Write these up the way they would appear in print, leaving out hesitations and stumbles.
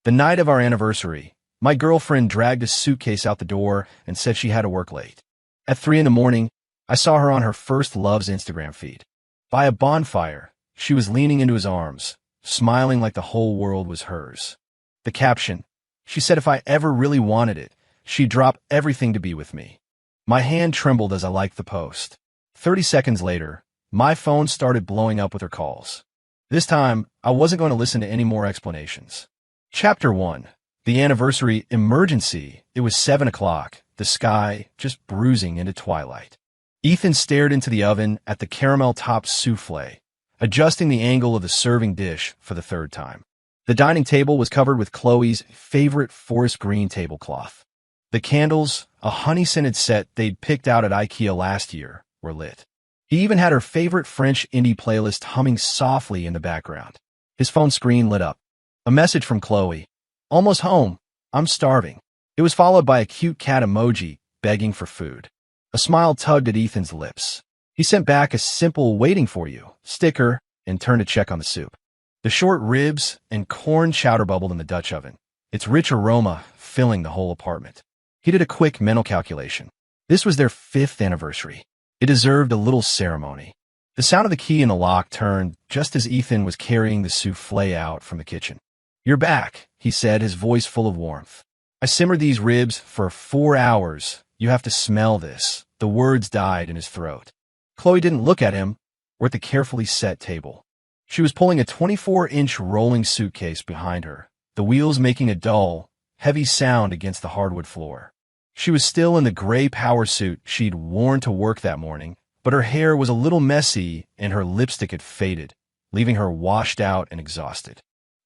The night of our anniversary, my girlfriend dragged a suitcase out the door and said she had to work late. At 3 in the morning, I saw her on her first love's Instagram feed. By a bonfire, she was leaning into his arms, smiling like the whole world was hers. The caption, she said if I ever really wanted it, she'd drop everything to be with me. My hand trembled as I liked the post. 30 seconds later, my phone started blowing up with her calls. This time, I wasn't going to listen to any more explanations. Chapter 1. The Anniversary Emergency. It was 7 o'clock, the sky just bruising into twilight. Ethan stared into the oven at the caramel-topped souffle, adjusting the angle of the serving dish for the third time. The dining table was covered with Chloe's favorite forest green tablecloth. The candles, a honey-scented set they'd picked out at IKEA last year, were lit. He even had her favorite French indie playlist humming softly in the background. His phone screen lit up. A message from Chloe. Almost home. I'm starving. It was followed by a cute cat emoji begging for food. A smile tugged at Ethan's lips. He sent back a simple waiting for you sticker and turned to check on the soup. The short ribs and corn chowder bubbled in the Dutch oven, its rich aroma filling the whole apartment. He did a quick mental calculation. This was their 5th anniversary. It deserved a little ceremony. The sound of the key in the lock turned just as Ethan was carrying the souffle out from the kitchen. You're back, he said, his voice full of warmth. I simmered these ribs for 4 hours. You have to smell this. The words died in his throat. Chloe didn't look at him or at the carefully set table. She was pulling a 24-inch rolling suitcase behind her, the wheels making a dull, heavy sound against the hardwood floor. She was still in the gray power suit she'd worn to work that morning, but her hair was a little messy and her lipstick had faded, leaving her washed out and exhausted.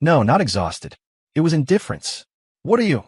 No, not exhausted. It was indifference. What are you?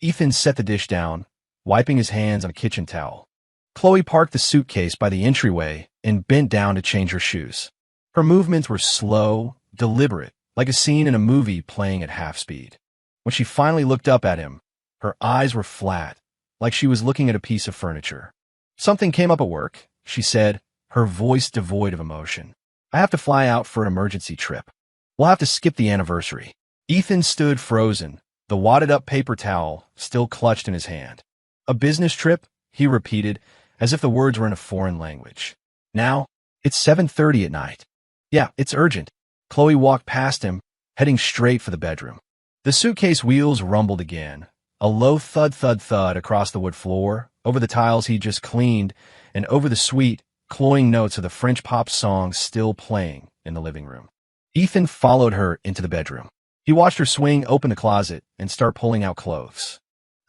Ethan set the dish down, wiping his hands on a kitchen towel. Chloe parked the suitcase by the entryway and bent down to change her shoes. Her movements were slow, deliberate, like a scene in a movie playing at half speed. When she finally looked up at him, her eyes were flat, like she was looking at a piece of furniture. Something came up at work, she said, her voice devoid of emotion. I have to fly out for an emergency trip. We'll have to skip the anniversary. Ethan stood frozen, the wadded-up paper towel still clutched in his hand. A business trip? He repeated, as if the words were in a foreign language. Now, it's 7:30 at night. Yeah, it's urgent. Chloe walked past him, heading straight for the bedroom. The suitcase wheels rumbled again, a low thud-thud-thud across the wood floor, over the tiles he'd just cleaned, and over the sweet, cloying notes of the French pop song still playing in the living room. Ethan followed her into the bedroom. He watched her swing open the closet and start pulling out clothes.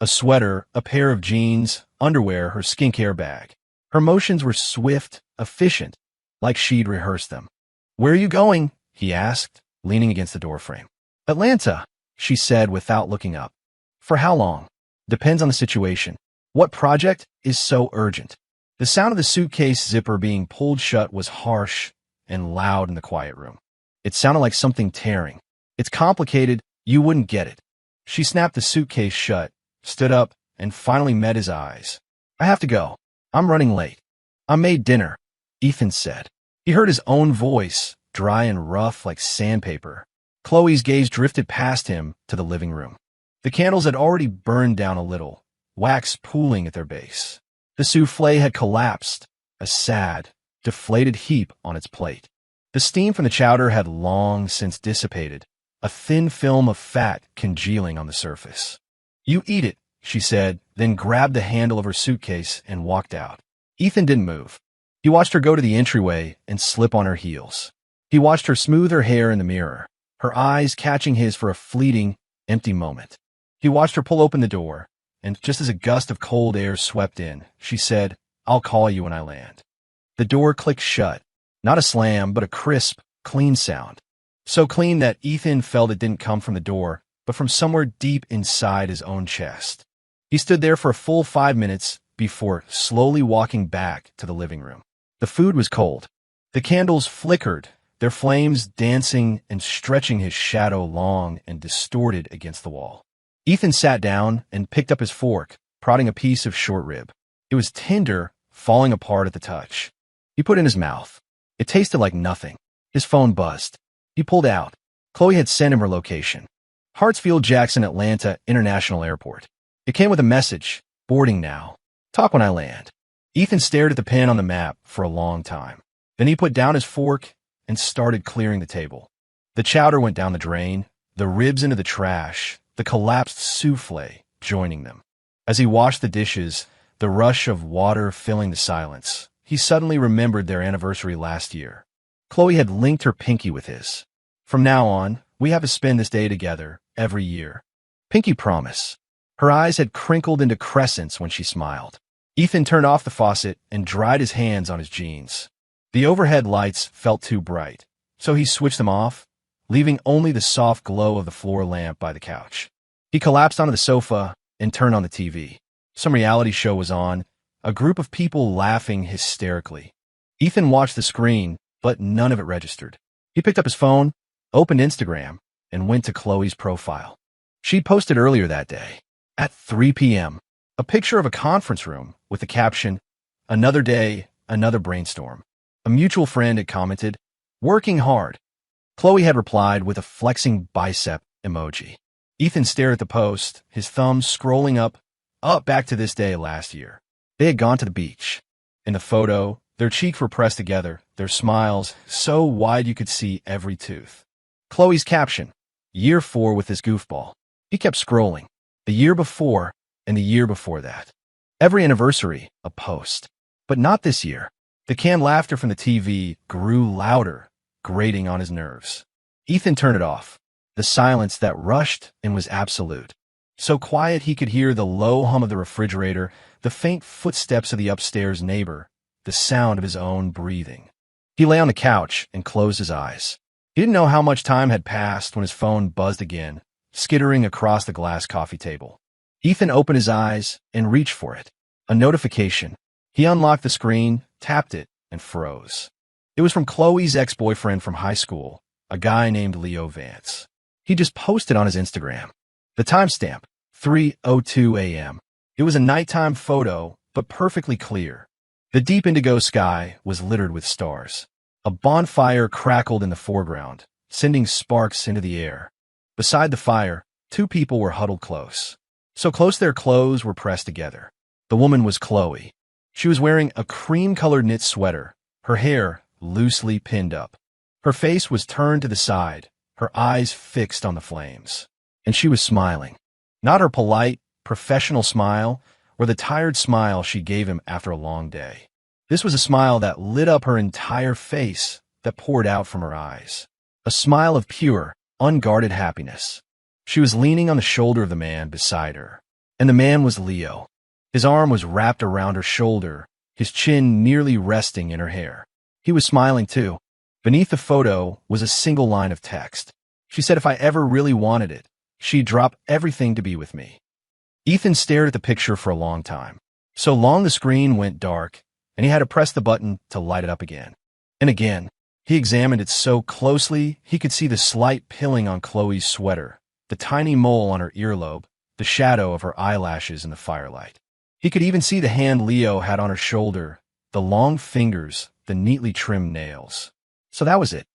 A sweater, a pair of jeans, underwear, her skincare bag. Her motions were swift, efficient, like she'd rehearsed them. Where are you going? He asked, leaning against the doorframe. Atlanta, she said without looking up. For how long? Depends on the situation. What project is so urgent? The sound of the suitcase zipper being pulled shut was harsh and loud in the quiet room. It sounded like something tearing. It's complicated, you wouldn't get it. She snapped the suitcase shut, stood up, and finally met his eyes. I have to go. I'm running late. I made dinner, Ethan said. He heard his own voice, dry and rough like sandpaper. Chloe's gaze drifted past him to the living room. The candles had already burned down a little, wax pooling at their base. The souffle had collapsed, a sad, deflated heap on its plate. The steam from the chowder had long since dissipated, a thin film of fat congealing on the surface. You eat it, she said, then grabbed the handle of her suitcase and walked out. Ethan didn't move. He watched her go to the entryway and slip on her heels. He watched her smooth her hair in the mirror, her eyes catching his for a fleeting, empty moment. He watched her pull open the door, and just as a gust of cold air swept in, she said, I'll call you when I land. The door clicked shut, not a slam, but a crisp, clean sound. So clean that Ethan felt it didn't come from the door, but from somewhere deep inside his own chest. He stood there for a full 5 minutes before slowly walking back to the living room. The food was cold. The candles flickered, their flames dancing and stretching his shadow long and distorted against the wall. Ethan sat down and picked up his fork, prodding a piece of short rib. It was tender, falling apart at the touch. He put it in his mouth. It tasted like nothing. His phone buzzed. He pulled out. Chloe had sent him her location. Hartsfield-Jackson Atlanta International Airport. It came with a message, boarding now. Talk when I land. Ethan stared at the pin on the map for a long time. Then he put down his fork and started clearing the table. The chowder went down the drain, the ribs into the trash, the collapsed souffle joining them. As he washed the dishes, the rush of water filling the silence, he suddenly remembered their anniversary last year. Chloe had linked her pinky with his. From now on, we have to spend this day together, every year. Pinky promise. Her eyes had crinkled into crescents when she smiled. Ethan turned off the faucet and dried his hands on his jeans. The overhead lights felt too bright, so he switched them off, leaving only the soft glow of the floor lamp by the couch. He collapsed onto the sofa and turned on the TV. Some reality show was on, a group of people laughing hysterically. Ethan watched the screen, but none of it registered. He picked up his phone, opened Instagram, and went to Chloe's profile. She posted earlier that day, at 3 p.m., a picture of a conference room with the caption, "Another day, another brainstorm." A mutual friend had commented, "Working hard." Chloe had replied with a flexing bicep emoji. Ethan stared at the post, his thumb scrolling up back to this day last year. They had gone to the beach. In the photo, their cheeks were pressed together, their smiles so wide you could see every tooth. Chloe's caption, "Year 4 with this goofball." He kept scrolling. The year before, and the year before that. Every anniversary, a post. But not this year. The canned laughter from the TV grew louder, grating on his nerves. Ethan turned it off. The silence that rushed and was absolute. So quiet he could hear the low hum of the refrigerator, the faint footsteps of the upstairs neighbor, the sound of his own breathing. He lay on the couch and closed his eyes. He didn't know how much time had passed when his phone buzzed again, skittering across the glass coffee table. Ethan opened his eyes and reached for it. A notification. He unlocked the screen, tapped it, and froze. It was from Chloe's ex-boyfriend from high school, a guy named Leo Vance. He just posted on his Instagram. The timestamp, 3:02 a.m. It was a nighttime photo, but perfectly clear. The deep indigo sky was littered with stars. A bonfire crackled in the foreground, sending sparks into the air. Beside the fire, two people were huddled close. So close their clothes were pressed together. The woman was Chloe. She was wearing a cream-colored knit sweater, her hair loosely pinned up. Her face was turned to the side, her eyes fixed on the flames. And she was smiling. Not her polite, professional smile, or the tired smile she gave him after a long day. This was a smile that lit up her entire face, that poured out from her eyes. A smile of pure, unguarded happiness. She was leaning on the shoulder of the man beside her. And the man was Leo. His arm was wrapped around her shoulder, his chin nearly resting in her hair. He was smiling too. Beneath the photo was a single line of text. She said if I ever really wanted it, she'd drop everything to be with me. Ethan stared at the picture for a long time. So long the screen went dark, and he had to press the button to light it up again. And again, he examined it so closely he could see the slight pilling on Chloe's sweater, the tiny mole on her earlobe, the shadow of her eyelashes in the firelight. He could even see the hand Leo had on her shoulder, the long fingers, the neatly trimmed nails. So that was it.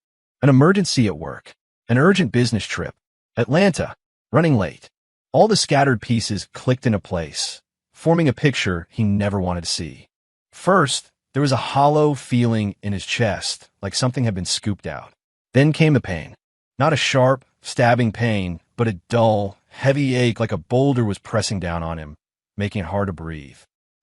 An emergency at work. An urgent business trip. Atlanta. Running late. All the scattered pieces clicked into place, forming a picture he never wanted to see. First, there was a hollow feeling in his chest, like something had been scooped out. Then came the pain. Not a sharp, stabbing pain, but a dull, heavy ache like a boulder was pressing down on him, making it hard to breathe.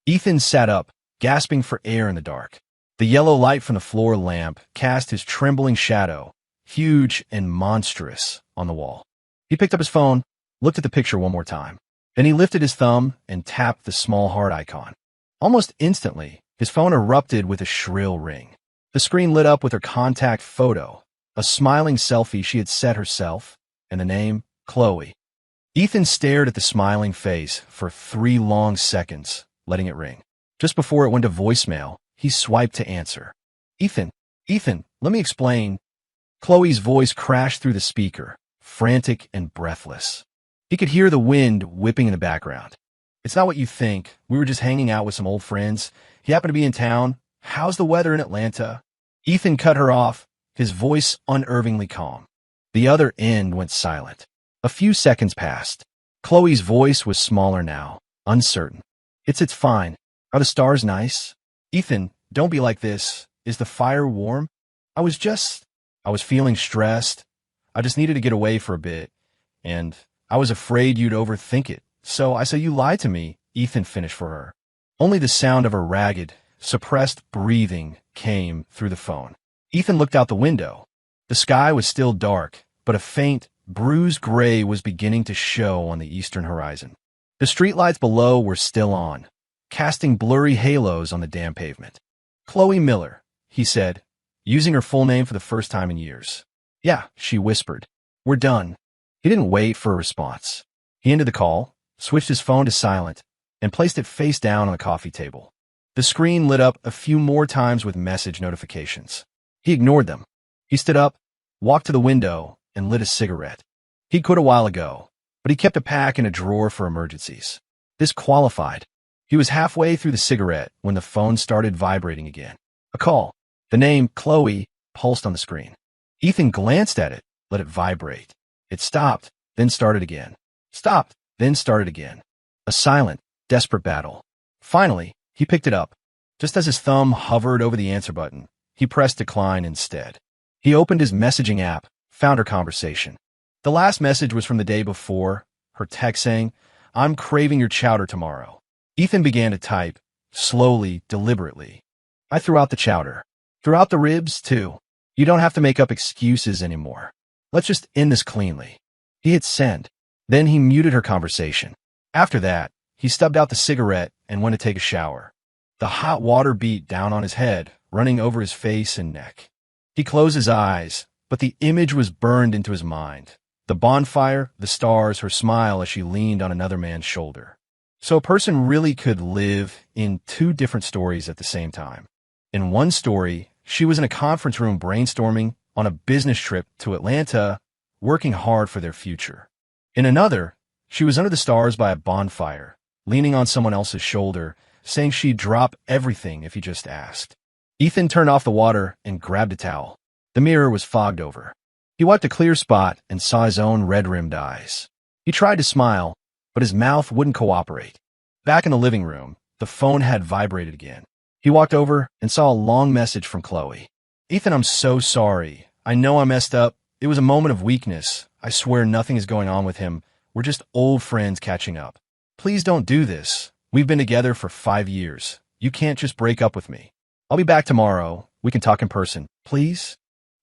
Ethan sat up, gasping for air in the dark. The yellow light from the floor lamp cast his trembling shadow, huge and monstrous, on the wall. He picked up his phone, looked at the picture one more time. Then he lifted his thumb and tapped the small heart icon. Almost instantly, his phone erupted with a shrill ring. The screen lit up with her contact photo, a smiling selfie she had set herself, and the name, Chloe. Ethan stared at the smiling face for 3 long seconds, letting it ring. Just before it went to voicemail, he swiped to answer. Ethan, let me explain. Chloe's voice crashed through the speaker, frantic and breathless. He could hear the wind whipping in the background. It's not what you think. We were just hanging out with some old friends. He happened to be in town. How's the weather in Atlanta? Ethan cut her off, his voice unervingly calm. The other end went silent. A few seconds passed. Chloe's voice was smaller now, uncertain. It's fine. Are the stars nice? Ethan, don't be like this. Is the fire warm? I was feeling stressed. I just needed to get away for a bit. And I was afraid you'd overthink it. So you lied to me, Ethan finished for her. Only the sound of her ragged, suppressed breathing came through the phone. Ethan looked out the window. The sky was still dark, but a faint, bruised gray was beginning to show on the eastern horizon. The streetlights below were still on, casting blurry halos on the damp pavement. Chloe Miller, he said, using her full name for the first time in years. Yeah, she whispered. We're done. He didn't wait for a response. He ended the call, switched his phone to silent, and placed it face down on the coffee table. The screen lit up a few more times with message notifications. He ignored them. He stood up, walked to the window, and lit a cigarette. He'd quit a while ago, but he kept a pack in a drawer for emergencies. This qualified. He was halfway through the cigarette when the phone started vibrating again. A call. The name, Chloe, pulsed on the screen. Ethan glanced at it, let it vibrate. It stopped, then started again. Stopped, then started again. A silent, desperate battle. Finally, he picked it up. Just as his thumb hovered over the answer button, he pressed decline instead. He opened his messaging app, found her conversation. The last message was from the day before, her text saying, I'm craving your chowder tomorrow. Ethan began to type, slowly, deliberately. I threw out the chowder. Threw out the ribs, too. You don't have to make up excuses anymore. Let's just end this cleanly. He hit send. Then he muted her conversation. After that, he stubbed out the cigarette and went to take a shower. The hot water beat down on his head, running over his face and neck. He closed his eyes, but the image was burned into his mind. The bonfire, the stars, her smile as she leaned on another man's shoulder. So a person really could live in two different stories at the same time. In one story, she was in a conference room brainstorming on a business trip to Atlanta, working hard for their future. In another, she was under the stars by a bonfire, leaning on someone else's shoulder, saying she'd drop everything if he just asked. Ethan turned off the water and grabbed a towel. The mirror was fogged over. He wiped a clear spot and saw his own red-rimmed eyes. He tried to smile, but his mouth wouldn't cooperate. Back in the living room, the phone had vibrated again. He walked over and saw a long message from Chloe. Ethan, I'm so sorry. I know I messed up. It was a moment of weakness. I swear nothing is going on with him. We're just old friends catching up. Please don't do this. We've been together for 5 years. You can't just break up with me. I'll be back tomorrow. We can talk in person, please.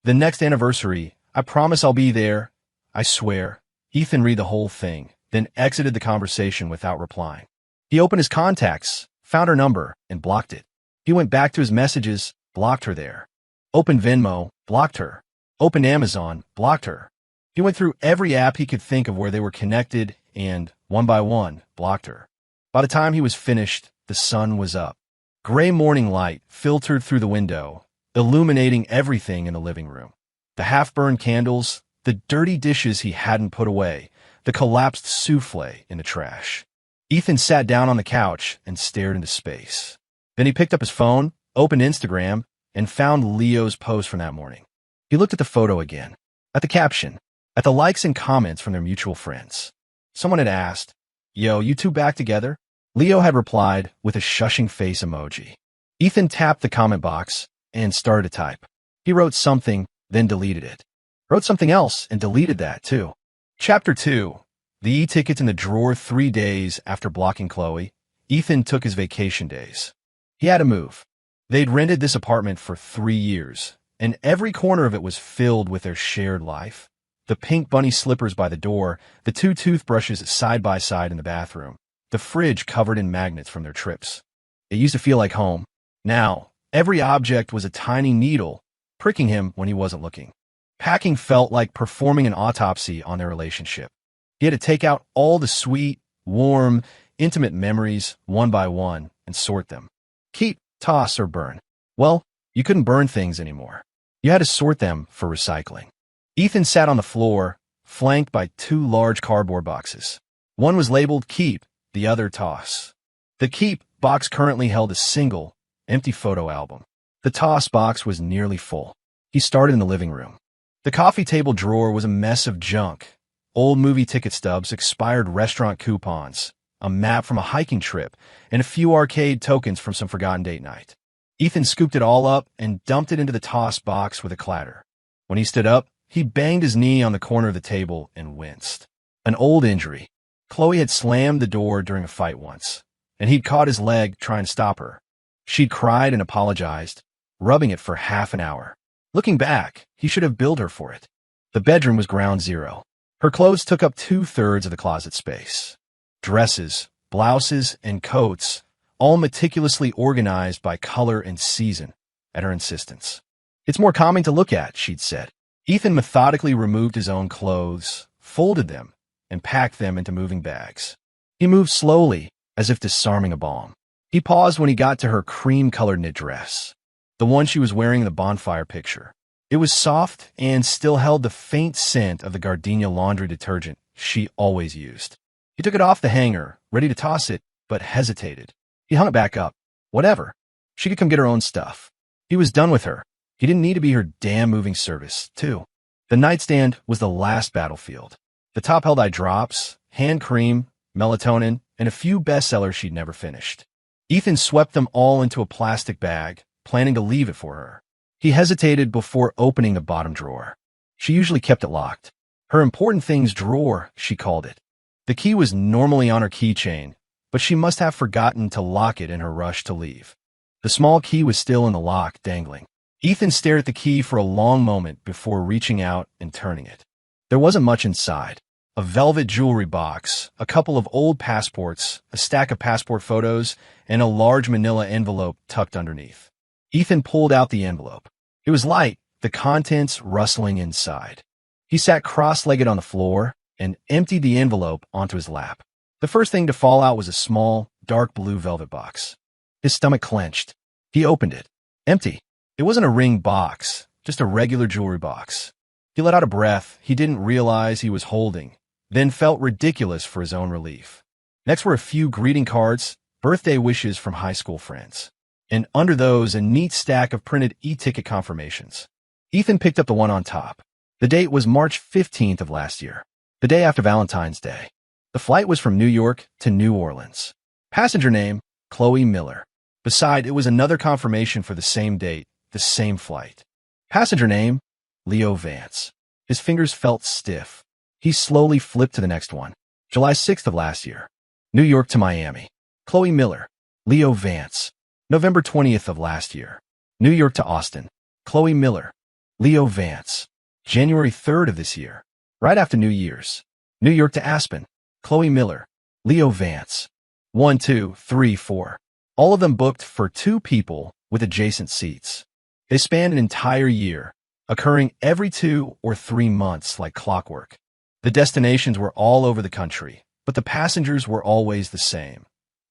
The next anniversary, I promise I'll be there. I swear. Ethan read the whole thing, then exited the conversation without replying. He opened his contacts, found her number, and blocked it. He went back to his messages, blocked her there. Opened Venmo, blocked her. Opened Amazon, blocked her. He went through every app he could think of where they were connected and, one by one, blocked her. By the time he was finished, the sun was up. Gray morning light filtered through the window, illuminating everything in the living room. The half-burned candles, the dirty dishes he hadn't put away, the collapsed souffle in the trash. Ethan sat down on the couch and stared into space. Then he picked up his phone, opened Instagram, and found Leo's post from that morning. He looked at the photo again, at the caption, at the likes and comments from their mutual friends. Someone had asked, Yo, you two back together? Leo had replied with a shushing face emoji. Ethan tapped the comment box and started to type. He wrote something, then deleted it. Wrote something else and deleted that too. Chapter 2. The e-tickets in the drawer 3 days after blocking Chloe. Ethan took his vacation days. He had to move. They'd rented this apartment for 3 years, and every corner of it was filled with their shared life. The pink bunny slippers by the door, the 2 toothbrushes side by side in the bathroom, the fridge covered in magnets from their trips. It used to feel like home. Now, every object was a tiny needle, pricking him when he wasn't looking. Packing felt like performing an autopsy on their relationship. He had to take out all the sweet, warm, intimate memories one by one and sort them. Keep, toss, or burn. Well, you couldn't burn things anymore. You had to sort them for recycling. Ethan sat on the floor, flanked by 2 large cardboard boxes. One was labeled Keep, the other Toss. The Keep box currently held a single, empty photo album. The Toss box was nearly full. He started in the living room. The coffee table drawer was a mess of junk. old movie ticket stubs, expired restaurant coupons, a map from a hiking trip, and a few arcade tokens from some forgotten date night. Ethan scooped it all up and dumped it into the toss box with a clatter. When he stood up, he banged his knee on the corner of the table and winced. An old injury. Chloe had slammed the door during a fight once, and he'd caught his leg trying to stop her. She'd cried and apologized, rubbing it for half an hour. Looking back, he should have billed her for it. The bedroom was ground zero. Her clothes took up 2/3 of the closet space. Dresses, blouses, and coats, all meticulously organized by color and season, at her insistence. "It's more calming to look at," she'd said. Ethan methodically removed his own clothes, folded them, and packed them into moving bags. He moved slowly, as if disarming a bomb. He paused when he got to her cream-colored knit dress, the one she was wearing in the bonfire picture. It was soft and still held the faint scent of the Gardenia laundry detergent she always used. He took it off the hanger, ready to toss it, but hesitated. He hung it back up. Whatever. She could come get her own stuff. He was done with her. He didn't need to be her damn moving service, too. The nightstand was the last battlefield. The top held eye drops, hand cream, melatonin, and a few bestsellers she'd never finished. Ethan swept them all into a plastic bag, planning to leave it for her. He hesitated before opening the bottom drawer. She usually kept it locked. Her important things drawer, she called it. The key was normally on her keychain, but she must have forgotten to lock it in her rush to leave. The small key was still in the lock, dangling. Ethan stared at the key for a long moment before reaching out and turning it. There wasn't much inside. A velvet jewelry box, a couple of old passports, a stack of passport photos, and a large manila envelope tucked underneath. Ethan pulled out the envelope. It was light, the contents rustling inside. He sat cross-legged on the floor and emptied the envelope onto his lap. The first thing to fall out was a small, dark blue velvet box. His stomach clenched. He opened it. Empty. It wasn't a ring box, just a regular jewelry box. He let out a breath he didn't realize he was holding, then felt ridiculous for his own relief. Next were a few greeting cards, birthday wishes from high school friends, and under those a neat stack of printed e-ticket confirmations. Ethan picked up the one on top. The date was March 15th of last year, the day after Valentine's Day. The flight was from New York to New Orleans. Passenger name, Chloe Miller. Beside, it was another confirmation for the same date, the same flight. Passenger name, Leo Vance. His fingers felt stiff. He slowly flipped to the next one. July 6th of last year. New York to Miami. Chloe Miller. Leo Vance. November 20th of last year. New York to Austin. Chloe Miller. Leo Vance. January 3rd of this year. Right after New Year's. New York to Aspen. Chloe Miller. Leo Vance. 1, 2, 3, 4. All of them booked for 2 people with adjacent seats. They spanned an entire year, occurring every 2 or 3 months like clockwork. The destinations were all over the country, but the passengers were always the same.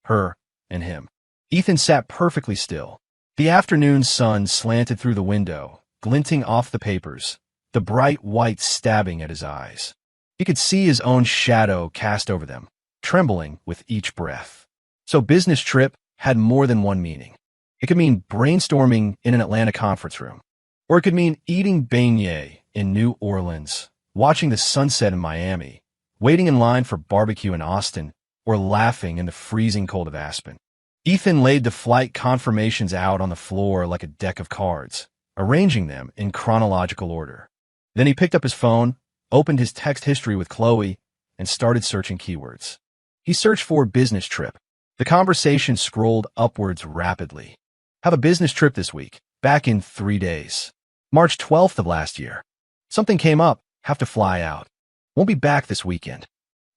Her and him. Ethan sat perfectly still. The afternoon sun slanted through the window, glinting off the papers, the bright white stabbing at his eyes. He could see his own shadow cast over them, trembling with each breath. So business trip had more than one meaning. It could mean brainstorming in an Atlanta conference room, or it could mean eating beignet in New Orleans, watching the sunset in Miami, waiting in line for barbecue in Austin, or laughing in the freezing cold of Aspen. Ethan laid the flight confirmations out on the floor like a deck of cards, arranging them in chronological order. Then he picked up his phone, opened his text history with Chloe, and started searching keywords. He searched for business trip. The conversation scrolled upwards rapidly. Have a business trip this week. Back in 3 days. March 12th of last year. Something came up. Have to fly out. Won't be back this weekend.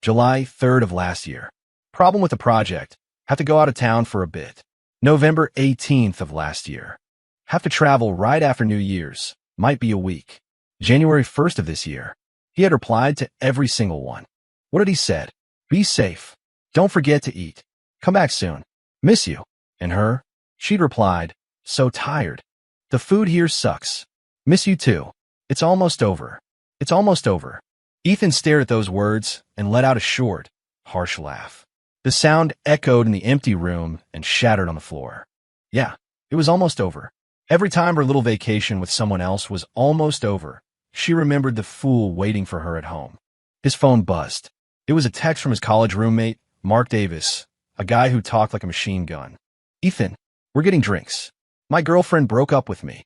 July 3rd of last year. Problem with the project. Have to go out of town for a bit. November 18th of last year. Have to travel right after New Year's. Might be a week. January 1st of this year. He had replied to every single one. What had he said? Be safe. Don't forget to eat. Come back soon. Miss you. And her? She'd replied, so tired. The food here sucks. Miss you too. It's almost over. It's almost over. Ethan stared at those words and let out a short, harsh laugh. The sound echoed in the empty room and shattered on the floor. Yeah, it was almost over. Every time her little vacation with someone else was almost over, she remembered the fool waiting for her at home. His phone buzzed. It was a text from his college roommate, Mark Davis, a guy who talked like a machine gun. Ethan, we're getting drinks. My girlfriend broke up with me.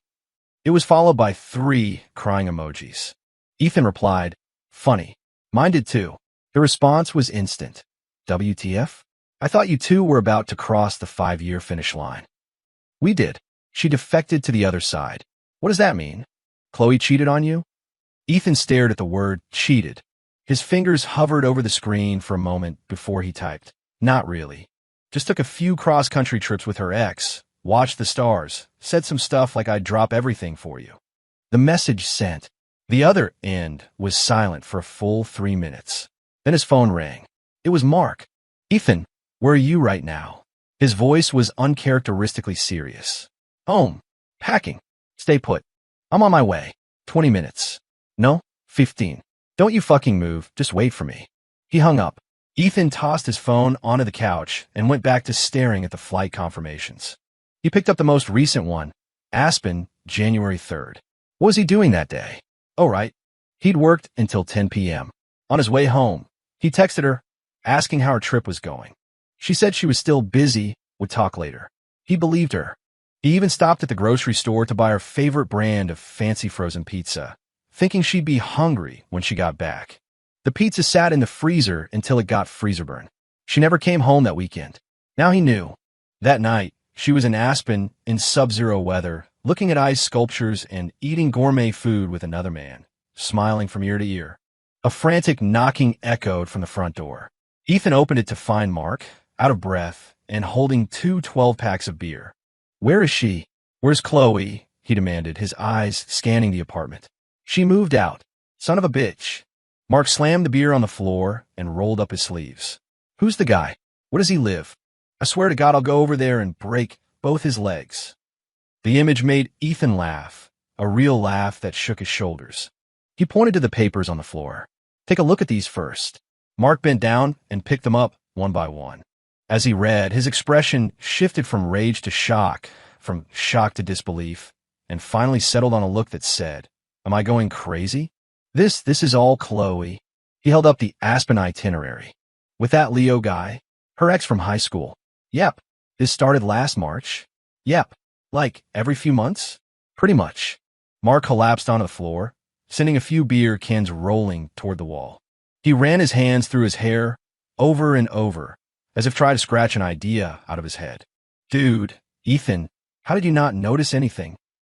It was followed by 3 crying emojis. Ethan replied, funny. Mine did too. The response was instant. WTF? I thought you two were about to cross the 5-year finish line. We did. She defected to the other side. What does that mean? Chloe cheated on you? Ethan stared at the word cheated. His fingers hovered over the screen for a moment before he typed. Not really. Just took a few cross-country trips with her ex, watched the stars, said some stuff like I'd drop everything for you. The message sent. The other end was silent for a full 3 minutes. Then his phone rang. It was Mark. Ethan, where are you right now? His voice was uncharacteristically serious. Home. Packing. Stay put. I'm on my way. 20 minutes. No, 15. Don't you fucking move, just wait for me. He hung up. Ethan tossed his phone onto the couch and went back to staring at the flight confirmations. He picked up the most recent one, Aspen, January 3rd. What was he doing that day? Oh, right. He'd worked until 10 p.m. On his way home, he texted her, asking how her trip was going. She said she was still busy, would talk later. He believed her. He even stopped at the grocery store to buy her favorite brand of fancy frozen pizza, thinking she'd be hungry when she got back. The pizza sat in the freezer until it got freezer burn. She never came home that weekend. Now he knew. That night, she was in Aspen in sub-zero weather, looking at ice sculptures and eating gourmet food with another man, smiling from ear to ear. A frantic knocking echoed from the front door. Ethan opened it to find Mark, out of breath, and holding 2 12-packs of beer. Where is she? Where's Chloe? He demanded, his eyes scanning the apartment. She moved out. Son of a bitch. Mark slammed the beer on the floor and rolled up his sleeves. Who's the guy? Where does he live? I swear to God I'll go over there and break both his legs. The image made Ethan laugh, a real laugh that shook his shoulders. He pointed to the papers on the floor. Take a look at these first. Mark bent down and picked them up one by one. As he read, his expression shifted from rage to shock, from shock to disbelief, and finally settled on a look that said, Am I going crazy? This is all Chloe. He held up the Aspen itinerary. With that Leo guy, her ex from high school. Yep. This started last March. Yep. Like every few months? Pretty much. Mark collapsed onto the floor, sending a few beer cans rolling toward the wall. He ran his hands through his hair, over and over, as if trying to scratch an idea out of his head. Dude, Ethan, how did you not notice anything?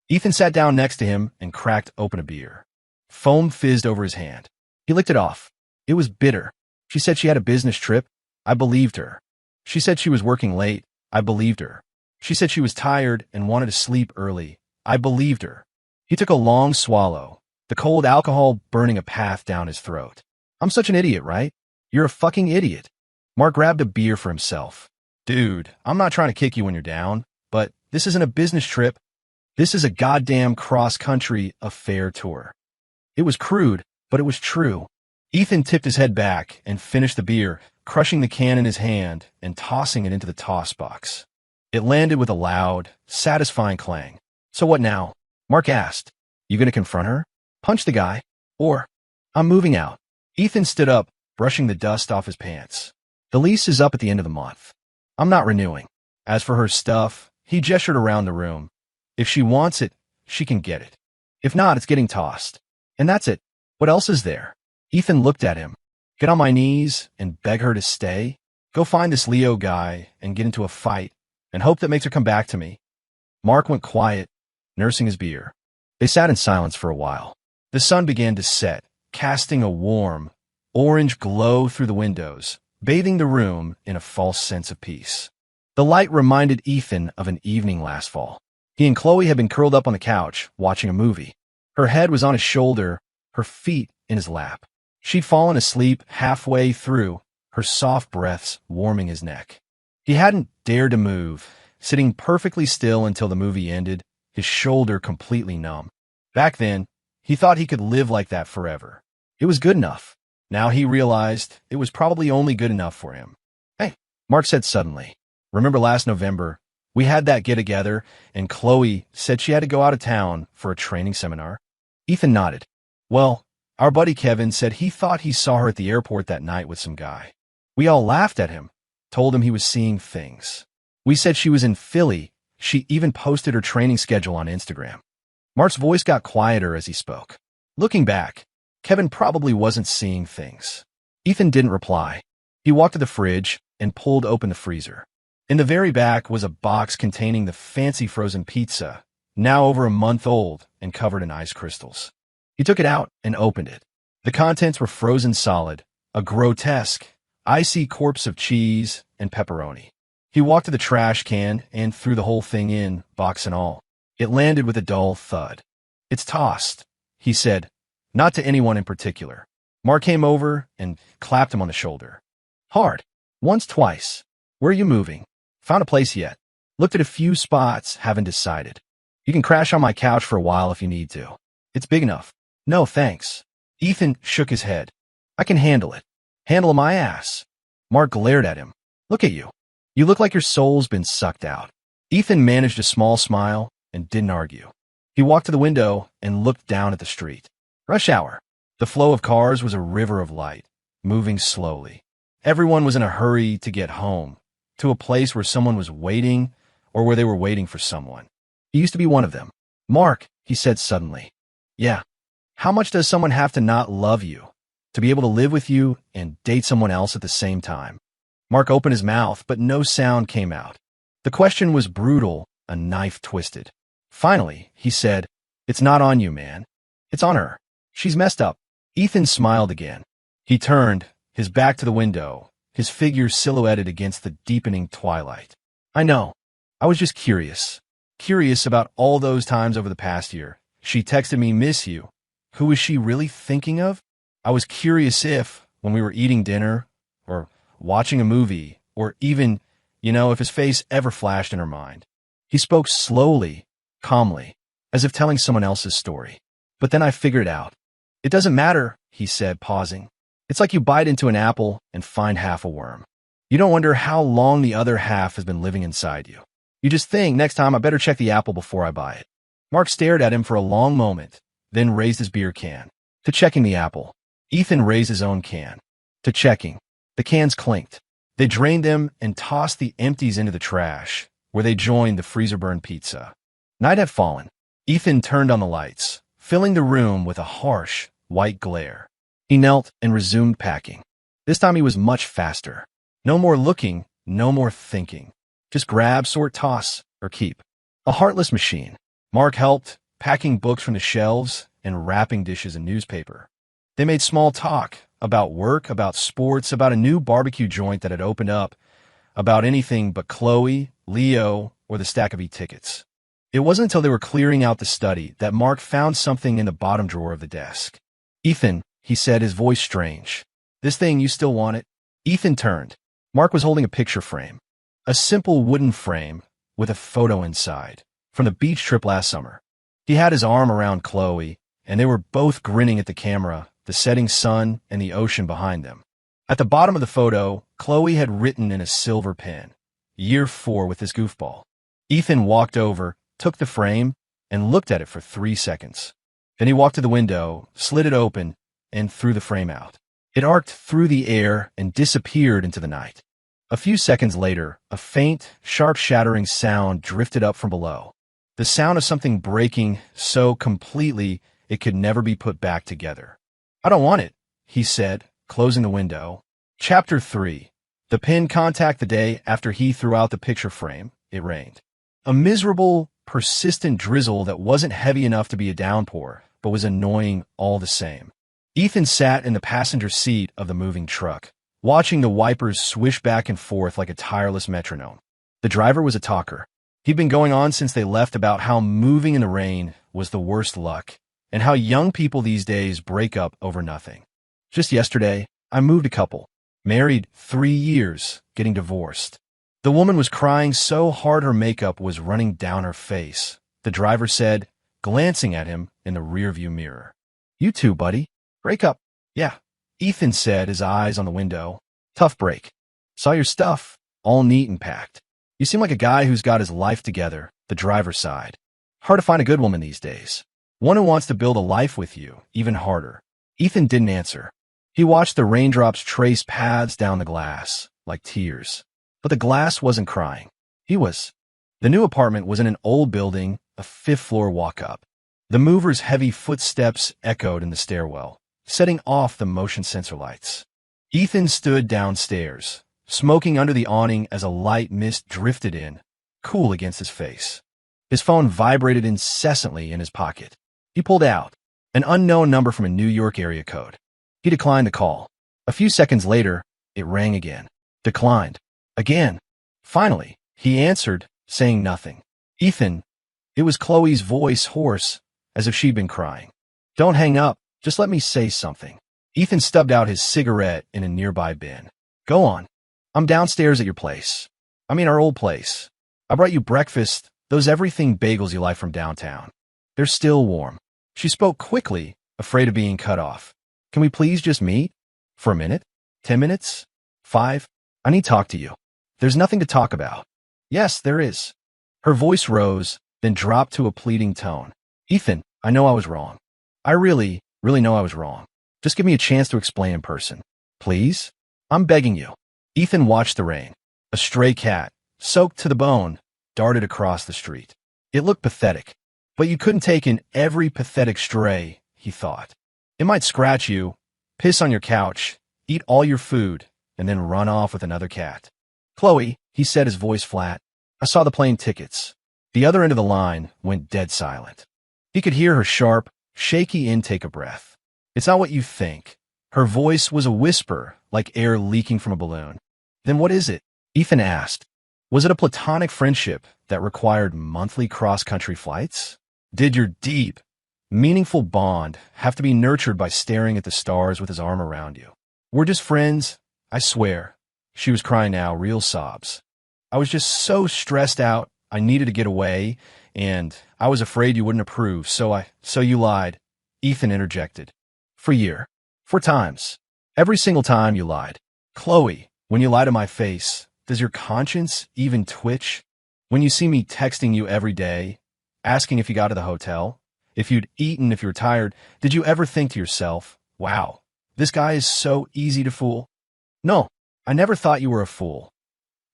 Ethan sat down next to him and cracked open a beer. Foam fizzed over his hand. He licked it off. It was bitter. She said she had a business trip. I believed her. She said she was working late. I believed her. She said she was tired and wanted to sleep early. I believed her. He took a long swallow, the cold alcohol burning a path down his throat. I'm such an idiot, right? You're a fucking idiot. Mark grabbed a beer for himself. Dude, I'm not trying to kick you when you're down, but this isn't a business trip. This is a goddamn cross-country affair tour. It was crude, but it was true. Ethan tipped his head back and finished the beer, crushing the can in his hand and tossing it into the toss box. It landed with a loud, satisfying clang. So what now? Mark asked. You gonna confront her? Punch the guy? Or, I'm moving out. Ethan stood up, brushing the dust off his pants. The lease is up at the end of the month. I'm not renewing. As for her stuff, he gestured around the room. If she wants it, she can get it. If not, it's getting tossed. And that's it. What else is there? Ethan looked at him. Get on my knees and beg her to stay? Go find this Leo guy and get into a fight and hope that makes her come back to me. Mark went quiet, nursing his beer. They sat in silence for a while. The sun began to set, casting a warm, orange glow through the windows, bathing the room in a false sense of peace. The light reminded Ethan of an evening last fall. He and Chloe had been curled up on the couch, watching a movie. Her head was on his shoulder, her feet in his lap. She'd fallen asleep halfway through, her soft breaths warming his neck. He hadn't dared to move, sitting perfectly still until the movie ended, his shoulder completely numb. Back then, he thought he could live like that forever. It was good enough. Now he realized it was probably only good enough for him. Hey, Mark said suddenly. Remember last November, we had that get-together, and Chloe said she had to go out of town for a training seminar? Ethan nodded. Well, Our buddy Kevin said he thought he saw her at the airport that night with some guy. We all laughed at him, told him he was seeing things. We said she was in Philly. She even posted her training schedule on Instagram. Mark's voice got quieter as he spoke. Looking back, Kevin probably wasn't seeing things. Ethan didn't reply. He walked to the fridge and pulled open the freezer. In the very back was a box containing the fancy frozen pizza, now over a month old and covered in ice crystals. He took it out and opened it. The contents were frozen solid, a grotesque, icy corpse of cheese and pepperoni. He walked to the trash can and threw the whole thing in, box and all. It landed with a dull thud. "It's tossed," he said, not to anyone in particular. Mark came over and clapped him on the shoulder. "Hard. Once, twice. Where are you moving? Found a place yet?" "Looked at a few spots, haven't decided. You can crash on my couch for a while if you need to. It's big enough." "No, thanks." Ethan shook his head. "I can handle it." "Handle my ass." Mark glared at him. "Look at you. You look like your soul's been sucked out." Ethan managed a small smile and didn't argue. He walked to the window and looked down at the street. Rush hour. The flow of cars was a river of light, moving slowly. Everyone was in a hurry to get home, to a place where someone was waiting or where they were waiting for someone. He used to be one of them. "Mark," he said suddenly. "Yeah. How much does someone have to not love you, to be able to live with you and date someone else at the same time?" Mark opened his mouth, but no sound came out. The question was brutal, a knife twisted. Finally, he said, "It's not on you, man. It's on her. She's messed up." Ethan smiled again. He turned, his back to the window, his figure silhouetted against the deepening twilight. "I know. I was just curious. Curious about all those times over the past year. She texted me, 'Miss you.' Who was she really thinking of? I was curious if, when we were eating dinner, or watching a movie, or even, if his face ever flashed in her mind." He spoke slowly, calmly, as if telling someone else's story. "But then I figured it out. It doesn't matter," he said, pausing. "It's like you bite into an apple and find half a worm. You don't wonder how long the other half has been living inside you. You just think, next time I better check the apple before I buy it." Mark stared at him for a long moment, then raised his beer can. To checking the apple. Ethan raised his own can. To checking. The cans clinked. They drained them and tossed the empties into the trash, where they joined the freezer-burned pizza. Night had fallen. Ethan turned on the lights, filling the room with a harsh, white glare. He knelt and resumed packing. This time he was much faster. No more looking, no more thinking. Just grab, sort, toss, or keep. A heartless machine. Mark helped, packing books from the shelves and wrapping dishes and newspaper. They made small talk about work, about sports, about a new barbecue joint that had opened up, about anything but Chloe, Leo, or the stack of e-tickets. It wasn't until they were clearing out the study that Mark found something in the bottom drawer of the desk. "Ethan," he said, his voice strange. "This thing, you still want it?" Ethan turned. Mark was holding a picture frame. A simple wooden frame with a photo inside, from the beach trip last summer. He had his arm around Chloe, and they were both grinning at the camera, the setting sun and the ocean behind them. At the bottom of the photo, Chloe had written in a silver pen, "Year 4 with this goofball." Ethan walked over, took the frame, and looked at it for 3 seconds. Then he walked to the window, slid it open, and threw the frame out. It arced through the air and disappeared into the night. A few seconds later, a faint, sharp shattering sound drifted up from below. The sound of something breaking so completely it could never be put back together. "I don't want it," he said, closing the window. Chapter 3. The pin contact. The day after he threw out the picture frame, it rained. A miserable, persistent drizzle that wasn't heavy enough to be a downpour, but was annoying all the same. Ethan sat in the passenger seat of the moving truck, watching the wipers swish back and forth like a tireless metronome. The driver was a talker. He'd been going on since they left about how moving in the rain was the worst luck, and how young people these days break up over nothing. "Just yesterday, I moved a couple. Married 3 years, getting divorced." The woman was crying so hard her makeup was running down her face, the driver said, glancing at him in the rearview mirror. "You too, buddy. Break up." "Yeah," Ethan said, his eyes on the window. "Tough break. Saw your stuff, all neat and packed. You seem like a guy who's got his life together," the driver sighed. "Hard to find a good woman these days. One who wants to build a life with you, even harder." Ethan didn't answer. He watched the raindrops trace paths down the glass, like tears. But the glass wasn't crying. He was. The new apartment was in an old building, a fifth-floor walk-up. The mover's heavy footsteps echoed in the stairwell, setting off the motion sensor lights. Ethan stood downstairs, smoking under the awning as a light mist drifted in, cool against his face. His phone vibrated incessantly in his pocket. He pulled out an unknown number from a New York area code. He declined the call. A few seconds later, it rang again. Declined. Again. Finally, he answered, saying nothing. Ethan. It was Chloe's voice, hoarse, as if she'd been crying. Don't hang up. Just let me say something. Ethan stubbed out his cigarette in a nearby bin. Go on. I'm downstairs at your place. I mean our old place. I brought you breakfast, those everything bagels you like from downtown. They're still warm. She spoke quickly, afraid of being cut off. Can we please just meet? For a minute? 10 minutes? 5? I need to talk to you. There's nothing to talk about. Yes, there is. Her voice rose, then dropped to a pleading tone. Ethan, I know I was wrong. I really know I was wrong. Just give me a chance to explain in person. Please? I'm begging you. Ethan watched the rain. A stray cat, soaked to the bone, darted across the street. It looked pathetic. But you couldn't take in every pathetic stray, he thought. It might scratch you, piss on your couch, eat all your food, and then run off with another cat. Chloe, he said, his voice flat. I saw the plane tickets. The other end of the line went dead silent. He could hear her sharp, shaky intake of breath. It's not what you think. Her voice was a whisper, like air leaking from a balloon. Then what is it? Ethan asked. Was it a platonic friendship that required monthly cross-country flights? Did your deep, meaningful bond have to be nurtured by staring at the stars with his arm around you? We're just friends, I swear. She was crying now, real sobs. I was just so stressed out, I needed to get away, and I was afraid you wouldn't approve, so you lied. Ethan interjected. For a year. 4 times. Every single time you lied. Chloe, when you lie to my face, does your conscience even twitch? When you see me texting you every day, asking if you got to the hotel, if you'd eaten, if you were tired, did you ever think to yourself, wow, this guy is so easy to fool? No, I never thought you were a fool.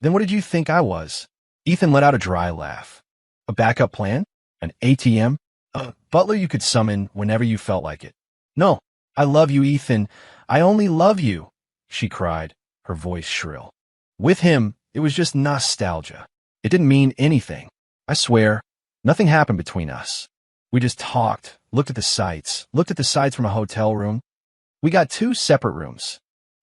Then what did you think I was? Ethan let out a dry laugh. A backup plan? An ATM? A butler you could summon whenever you felt like it. No, I love you, Ethan. I only love you, she cried, her voice shrill. With him, it was just nostalgia. It didn't mean anything. I swear, nothing happened between us. We just talked, looked at the sights from a hotel room. We got 2 separate rooms.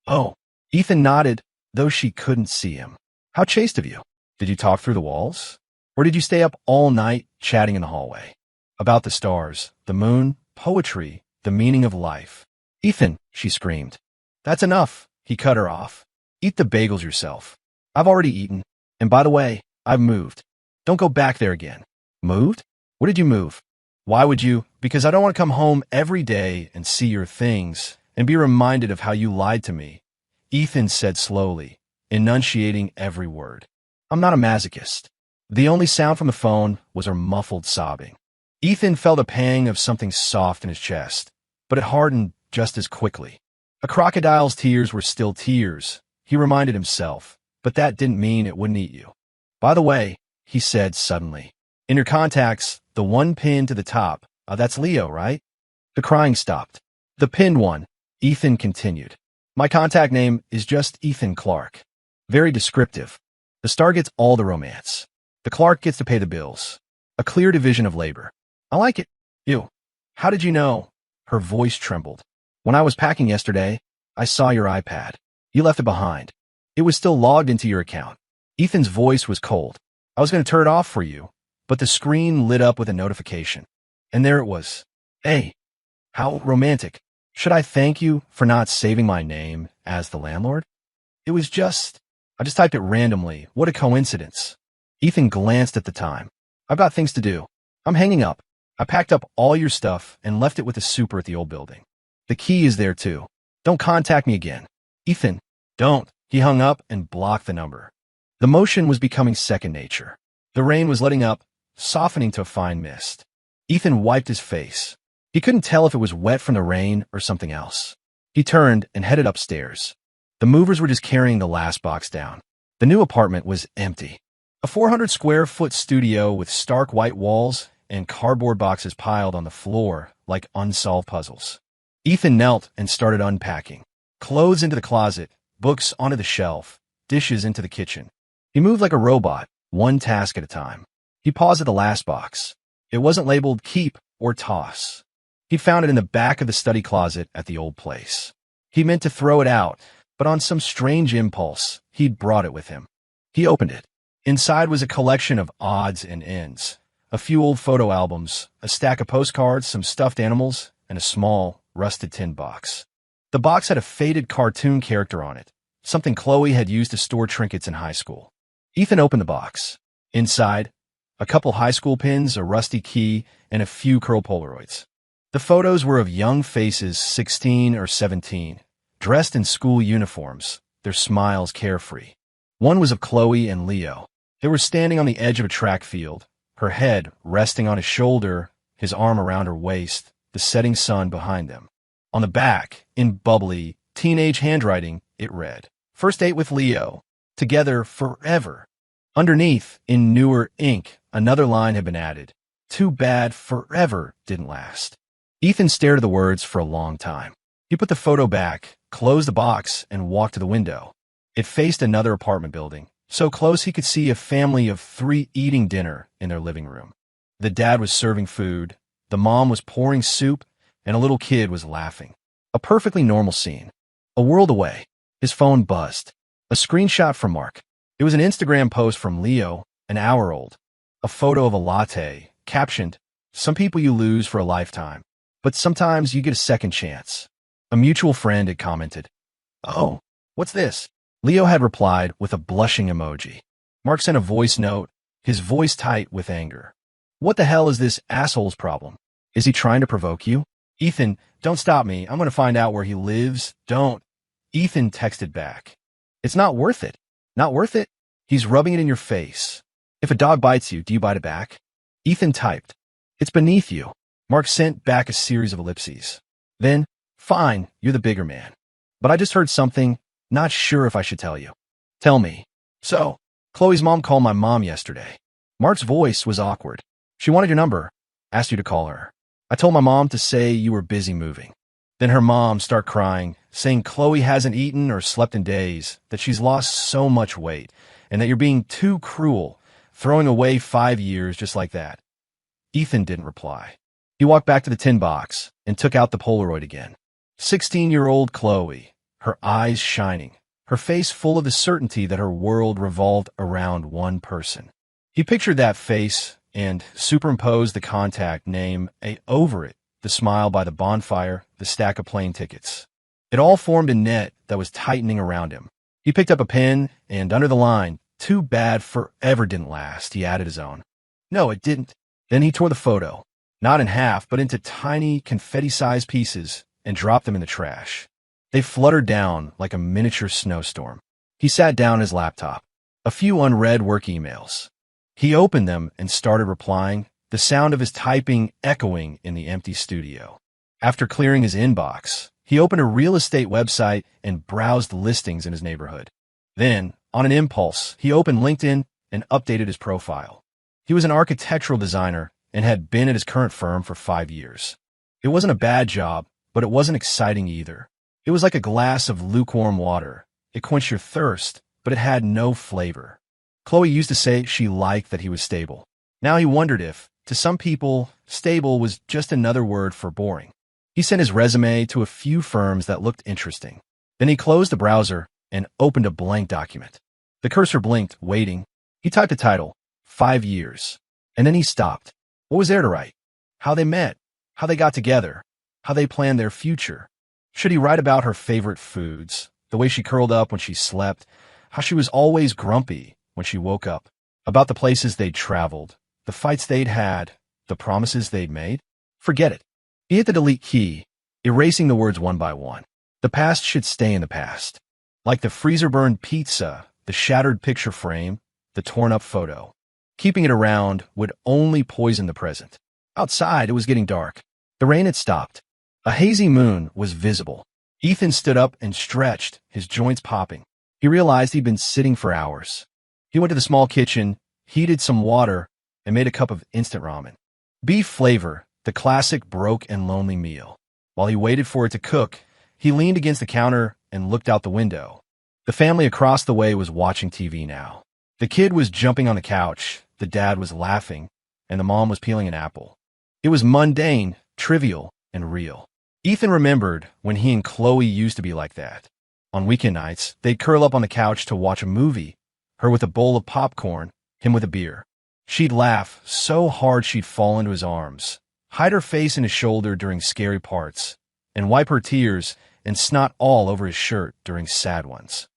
Oh, Ethan nodded, though she couldn't see him. How chaste of you. Did you talk through the walls? Or did you stay up all night chatting in the hallway? About the stars, the moon, poetry, the meaning of life. Ethan, she screamed. That's enough, he cut her off. Eat the bagels yourself. I've already eaten. And by the way, I've moved. Don't go back there again. Moved? What did you move? Why would you? Because I don't want to come home every day and see your things and be reminded of how you lied to me, Ethan said slowly, enunciating every word. I'm not a masochist. The only sound from the phone was her muffled sobbing. Ethan felt a pang of something soft in his chest, but it hardened just as quickly. A crocodile's tears were still tears, he reminded himself, but that didn't mean it wouldn't eat you. By the way, he said suddenly, in your contacts, the one pinned to the top, that's Leo, right? The crying stopped. The pinned one, Ethan continued. My contact name is just Ethan Clark. Very descriptive. The star gets all the romance. The Clark gets to pay the bills. A clear division of labor. I like it. You. How did you know? Her voice trembled. When I was packing yesterday, I saw your iPad. You left it behind. It was still logged into your account. Ethan's voice was cold. I was going to turn it off for you, but the screen lit up with a notification. And there it was. Hey, how romantic. Should I thank you for not saving my name as the landlord? It was just, I just typed it randomly. What a coincidence. Ethan glanced at the time. I've got things to do. I'm hanging up. I packed up all your stuff and left it with the super at the old building. The key is there too. Don't contact me again. Ethan, don't. He hung up and blocked the number. The motion was becoming second nature. The rain was letting up, softening to a fine mist. Ethan wiped his face. He couldn't tell if it was wet from the rain or something else. He turned and headed upstairs. The movers were just carrying the last box down. The new apartment was empty. A 400-square-foot studio with stark white walls and cardboard boxes piled on the floor like unsolved puzzles. Ethan knelt and started unpacking. Clothes into the closet, books onto the shelf, dishes into the kitchen. He moved like a robot, one task at a time. He paused at the last box. It wasn't labeled keep or toss. He found it in the back of the study closet at the old place. He meant to throw it out, but on some strange impulse, he'd brought it with him. He opened it. Inside was a collection of odds and ends. A few old photo albums, a stack of postcards, some stuffed animals, and a small, rusted tin box. The box had a faded cartoon character on it, something Chloe had used to store trinkets in high school. Ethan opened the box. Inside, a couple high school pins, a rusty key, and a few curl Polaroids. The photos were of young faces, 16 or 17, dressed in school uniforms, their smiles carefree. One was of Chloe and Leo. They were standing on the edge of a track field, her head resting on his shoulder, his arm around her waist, the setting sun behind them. On the back, in bubbly, teenage handwriting, it read, "First date with Leo. Together forever." Underneath, in newer ink, another line had been added. "Too bad forever didn't last." Ethan stared at the words for a long time. He put the photo back, closed the box, and walked to the window. It faced another apartment building, so close he could see a family of 3 eating dinner in their living room. The dad was serving food, the mom was pouring soup, and a little kid was laughing. A perfectly normal scene. A world away, his phone buzzed. A screenshot from Mark. It was an Instagram post from Leo, an hour old. A photo of a latte, captioned, "Some people you lose for a lifetime, but sometimes you get a second chance." A mutual friend had commented, "Oh, what's this?" Leo had replied with a blushing emoji. Mark sent a voice note, his voice tight with anger. "What the hell is this asshole's problem? Is he trying to provoke you?" "Ethan, don't stop me. I'm going to find out where he lives. Don't." Ethan texted back. "It's not worth it. Not worth it? He's rubbing it in your face. If a dog bites you, do you bite it back?" Ethan typed, "It's beneath you." Mark sent back a series of ellipses. Then, "Fine, you're the bigger man. But I just heard something, not sure if I should tell you." "Tell me." "So, Chloe's mom called my mom yesterday." Mark's voice was awkward. "She wanted your number, asked you to call her. I told my mom to say you were busy moving." Then her mom started crying, saying Chloe hasn't eaten or slept in days, that she's lost so much weight, and that you're being too cruel, throwing away 5 years just like that. Ethan didn't reply. He walked back to the tin box and took out the Polaroid again. 16-year-old Chloe, her eyes shining, her face full of the certainty that her world revolved around one person. He pictured that face and superimposed the contact name over it, the smile by the bonfire, the stack of plane tickets. It all formed a net that was tightening around him. He picked up a pen, and under the line, "Too bad forever didn't last," he added his own. "No, it didn't." Then he tore the photo, not in half, but into tiny, confetti-sized pieces, and dropped them in the trash. They fluttered down like a miniature snowstorm. He sat down at his laptop. A few unread work emails. He opened them and started replying, the sound of his typing echoing in the empty studio. After clearing his inbox, he opened a real estate website and browsed listings in his neighborhood. Then, on an impulse, he opened LinkedIn and updated his profile. He was an architectural designer and had been at his current firm for 5 years. It wasn't a bad job, but it wasn't exciting either. It was like a glass of lukewarm water. It quenched your thirst, but it had no flavor. Chloe used to say she liked that he was stable. Now he wondered if, to some people, stable was just another word for boring. He sent his resume to a few firms that looked interesting. Then he closed the browser and opened a blank document. The cursor blinked, waiting. He typed a title, 5 years. And then he stopped. What was there to write? How they met, how they got together, how they planned their future. Should he write about her favorite foods, the way she curled up when she slept, how she was always grumpy when she woke up, about the places they'd traveled, the fights they'd had, the promises they'd made? Forget it. He hit the delete key, erasing the words one by one. The past should stay in the past. Like the freezer-burned pizza, the shattered picture frame, the torn-up photo. Keeping it around would only poison the present. Outside, it was getting dark. The rain had stopped. A hazy moon was visible. Ethan stood up and stretched, his joints popping. He realized he'd been sitting for hours. He went to the small kitchen, heated some water, and made a cup of instant ramen. Beef flavor, the classic broke and lonely meal. While he waited for it to cook, he leaned against the counter and looked out the window. The family across the way was watching TV now. The kid was jumping on the couch, the dad was laughing, and the mom was peeling an apple. It was mundane, trivial, and real. Ethan remembered when he and Chloe used to be like that. On weekend nights, they'd curl up on the couch to watch a movie, her with a bowl of popcorn, him with a beer. She'd laugh so hard she'd fall into his arms, hide her face in his shoulder during scary parts, and wipe her tears and snot all over his shirt during sad ones.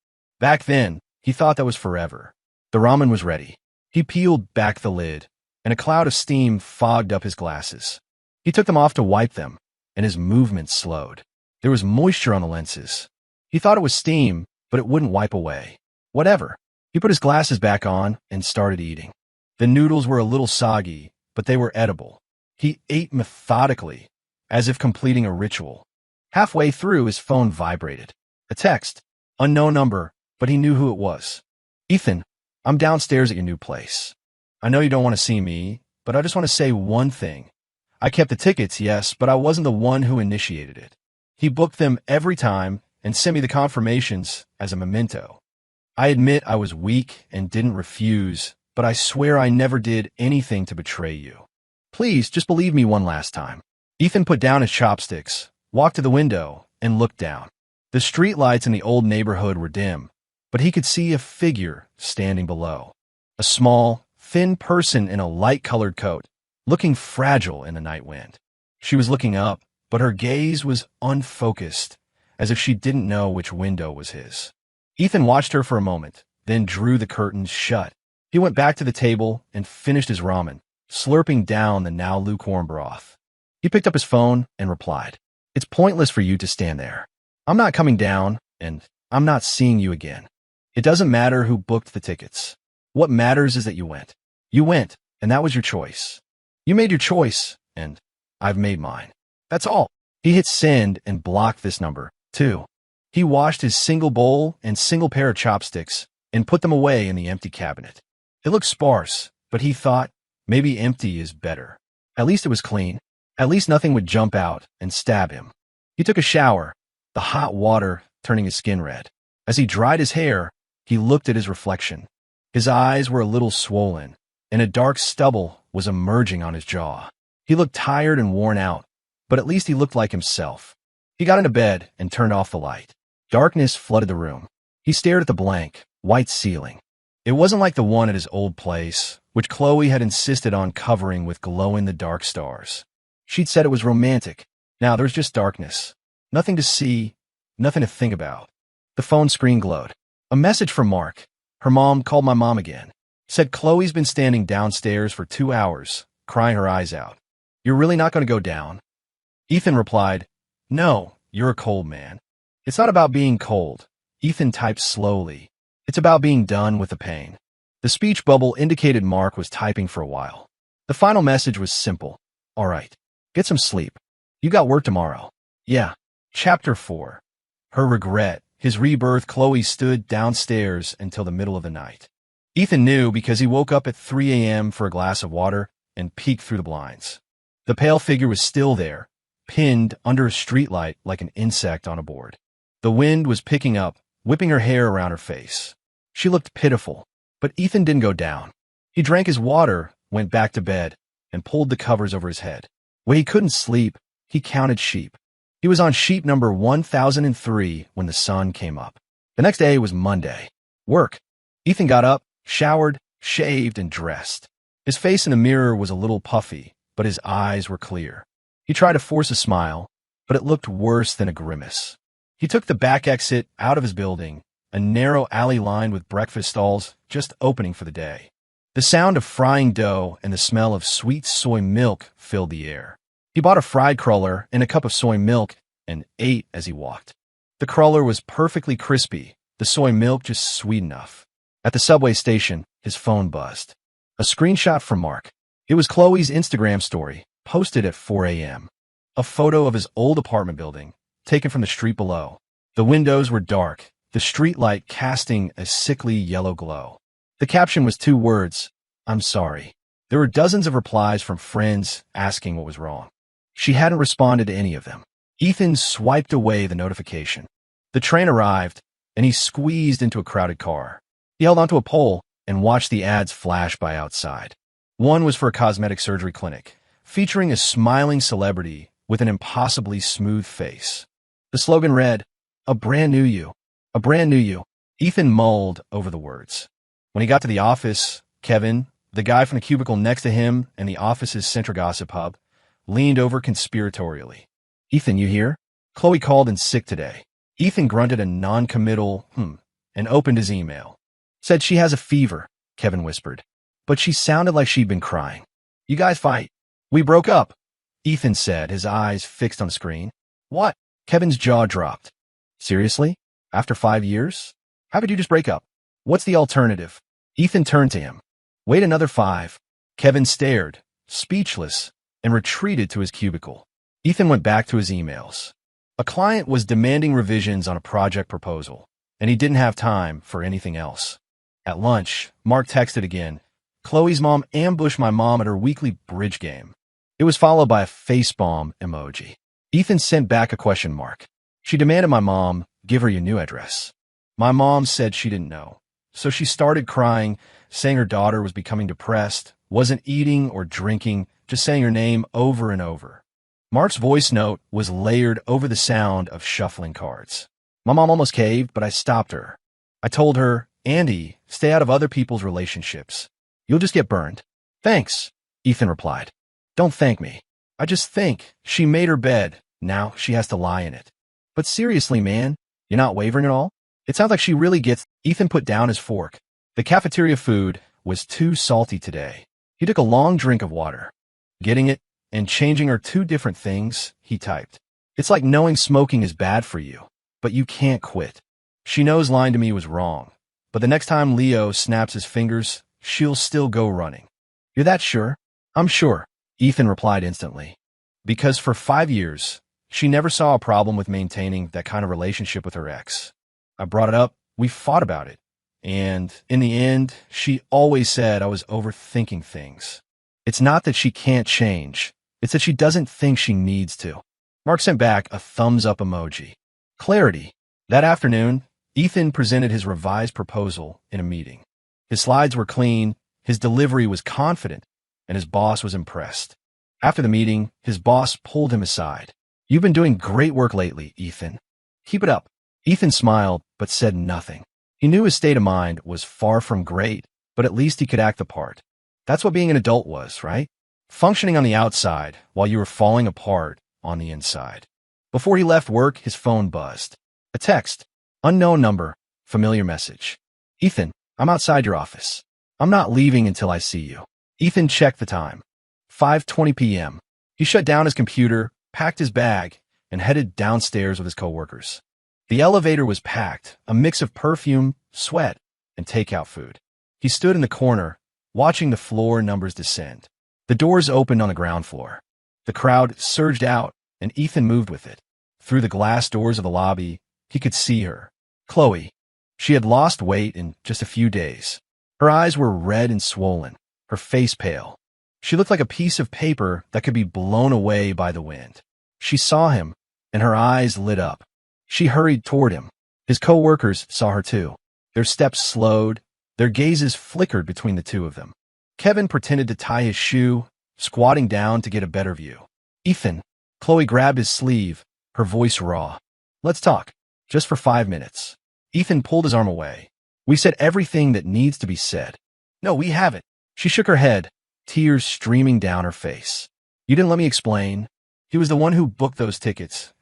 Back then, he thought that was forever. The ramen was ready. He peeled back the lid, and a cloud of steam fogged up his glasses. He took them off to wipe them, and his movement slowed. There was moisture on the lenses. He thought it was steam, but it wouldn't wipe away. Whatever. He put his glasses back on and started eating. The noodles were a little soggy, but they were edible. He ate methodically, as if completing a ritual. Halfway through, his phone vibrated. A text. Unknown number, but he knew who it was. Ethan, I'm downstairs at your new place. I know you don't want to see me, but I just want to say one thing. I kept the tickets, yes, but I wasn't the one who initiated it. He booked them every time and sent me the confirmations as a memento. I admit I was weak and didn't refuse, but I swear I never did anything to betray you. Please, just believe me one last time. Ethan put down his chopsticks, walked to the window, and looked down. The streetlights in the old neighborhood were dim, but he could see a figure standing below. A small, thin person in a light-colored coat, looking fragile in the night wind. She was looking up, but her gaze was unfocused, as if she didn't know which window was his. Ethan watched her for a moment, then drew the curtains shut. He went back to the table and finished his ramen, slurping down the now lukewarm broth. He picked up his phone and replied, It's pointless for you to stand there. I'm not coming down, and I'm not seeing you again. It doesn't matter who booked the tickets. What matters is that you went. You went, and that was your choice. You made your choice, and I've made mine. That's all. He hit send and blocked this number, too. He washed his single bowl and single pair of chopsticks and put them away in the empty cabinet. It looked sparse, but he thought, maybe empty is better. At least it was clean. At least nothing would jump out and stab him. He took a shower, the hot water turning his skin red. As he dried his hair, he looked at his reflection. His eyes were a little swollen, and a dark stubble was emerging on his jaw. He looked tired and worn out, but at least he looked like himself. He got into bed and turned off the light. Darkness flooded the room. He stared at the blank, white ceiling. It wasn't like the one at his old place, which Chloe had insisted on covering with glow-in-the-dark stars. She'd said it was romantic. Now there's just darkness. Nothing to see, nothing to think about. The phone screen glowed. A message from Mark. Her mom called my mom again. Said Chloe's been standing downstairs for 2 hours, crying her eyes out. You're really not going to go down? Ethan replied, No, you're a cold man. It's not about being cold. Ethan typed slowly. It's about being done with the pain. The speech bubble indicated Mark was typing for a while. The final message was simple. All right. Get some sleep. You got work tomorrow. Yeah. Chapter 4. Her regret. His rebirth. Chloe stood downstairs until the middle of the night. Ethan knew because he woke up at 3 a.m. for a glass of water and peeked through the blinds. The pale figure was still there, pinned under a streetlight like an insect on a board. The wind was picking up, whipping her hair around her face. She looked pitiful, but Ethan didn't go down. He drank his water, went back to bed, and pulled the covers over his head. When he couldn't sleep, he counted sheep. He was on sheep number 1003 when the sun came up. The next day was Monday. Work. Ethan got up, showered, shaved, and dressed. His face in the mirror was a little puffy, but his eyes were clear. He tried to force a smile, but it looked worse than a grimace. He took the back exit out of his building, a narrow alley lined with breakfast stalls just opening for the day. The sound of frying dough and the smell of sweet soy milk filled the air. He bought a fried cruller and a cup of soy milk and ate as he walked. The cruller was perfectly crispy, the soy milk just sweet enough. At the subway station, his phone buzzed. A screenshot from Mark. It was Chloe's Instagram story, posted at 4 a.m. A photo of his old apartment building, taken from the street below. The windows were dark, the street light casting a sickly yellow glow. The caption was 2 words, "I'm sorry." There were dozens of replies from friends asking what was wrong. She hadn't responded to any of them. Ethan swiped away the notification. The train arrived, and he squeezed into a crowded car. He held onto a pole and watched the ads flash by outside. One was for a cosmetic surgery clinic, featuring a smiling celebrity with an impossibly smooth face. The slogan read, "A brand new you. A brand new you." Ethan mulled over the words. When he got to the office, Kevin, the guy from the cubicle next to him and the office's central gossip hub, leaned over conspiratorially. "Ethan, you here? Chloe called in sick today." Ethan grunted a non-committal and opened his email. "Said she has a fever," Kevin whispered, but she sounded like she'd been crying. "You guys fight." "We broke up," Ethan said, his eyes fixed on the screen. "What?" Kevin's jaw dropped. "Seriously? After 5 years? How could you just break up? What's the alternative?" Ethan turned to him. "Wait another 5. Kevin stared, speechless, and retreated to his cubicle. Ethan went back to his emails. A client was demanding revisions on a project proposal, and he didn't have time for anything else. At lunch, Mark texted again, "Chloe's mom ambushed my mom at her weekly bridge game." It was followed by a facepalm emoji. Ethan sent back a question mark. "She demanded my mom give her your new address. My mom said she didn't know. So she started crying, saying her daughter was becoming depressed, wasn't eating or drinking, just saying her name over and over." Mark's voice note was layered over the sound of shuffling cards. "My mom almost caved, but I stopped her. I told her, 'Andy, stay out of other people's relationships. You'll just get burned.'" "Thanks," Ethan replied. "Don't thank me. I just think she made her bed. Now she has to lie in it." "But seriously, man, you're not wavering at all? It sounds like she really gets—" Ethan put down his fork. The cafeteria food was too salty today. He took a long drink of water. "Getting it and changing are 2 different things," he typed. "It's like knowing smoking is bad for you, but you can't quit. She knows lying to me was wrong, but the next time Leo snaps his fingers, she'll still go running." "You're that sure?" "I'm sure," Ethan replied instantly. "Because for 5 years, she never saw a problem with maintaining that kind of relationship with her ex. I brought it up, we fought about it, and in the end, she always said I was overthinking things. It's not that she can't change, it's that she doesn't think she needs to." Mark sent back a thumbs-up emoji. Clarity. That afternoon, Ethan presented his revised proposal in a meeting. His slides were clean, his delivery was confident, and his boss was impressed. After the meeting, his boss pulled him aside. "You've been doing great work lately, Ethan. Keep it up." Ethan smiled, but said nothing. He knew his state of mind was far from great, but at least he could act the part. That's what being an adult was, right? Functioning on the outside while you were falling apart on the inside. Before he left work, his phone buzzed. A text. Unknown number. Familiar message. "Ethan, I'm outside your office. I'm not leaving until I see you." Ethan checked the time. 5:20 p.m. He shut down his computer, packed his bag, and headed downstairs with his coworkers. The elevator was packed, a mix of perfume, sweat, and takeout food. He stood in the corner, watching the floor numbers descend. The doors opened on the ground floor. The crowd surged out, and Ethan moved with it. Through the glass doors of the lobby, he could see her. Chloe. She had lost weight in just a few days. Her eyes were red and swollen, her face pale. She looked like a piece of paper that could be blown away by the wind. She saw him, and her eyes lit up. She hurried toward him. His co-workers saw her too. Their steps slowed, their gazes flickered between the 2 of them. Kevin pretended to tie his shoe, squatting down to get a better view. "Ethan." Chloe grabbed his sleeve, her voice raw. "Let's talk. Just for 5 minutes." Ethan pulled his arm away. "We said everything that needs to be said." "No, we haven't." She shook her head, tears streaming down her face. "You didn't let me explain. He was the one who booked those tickets.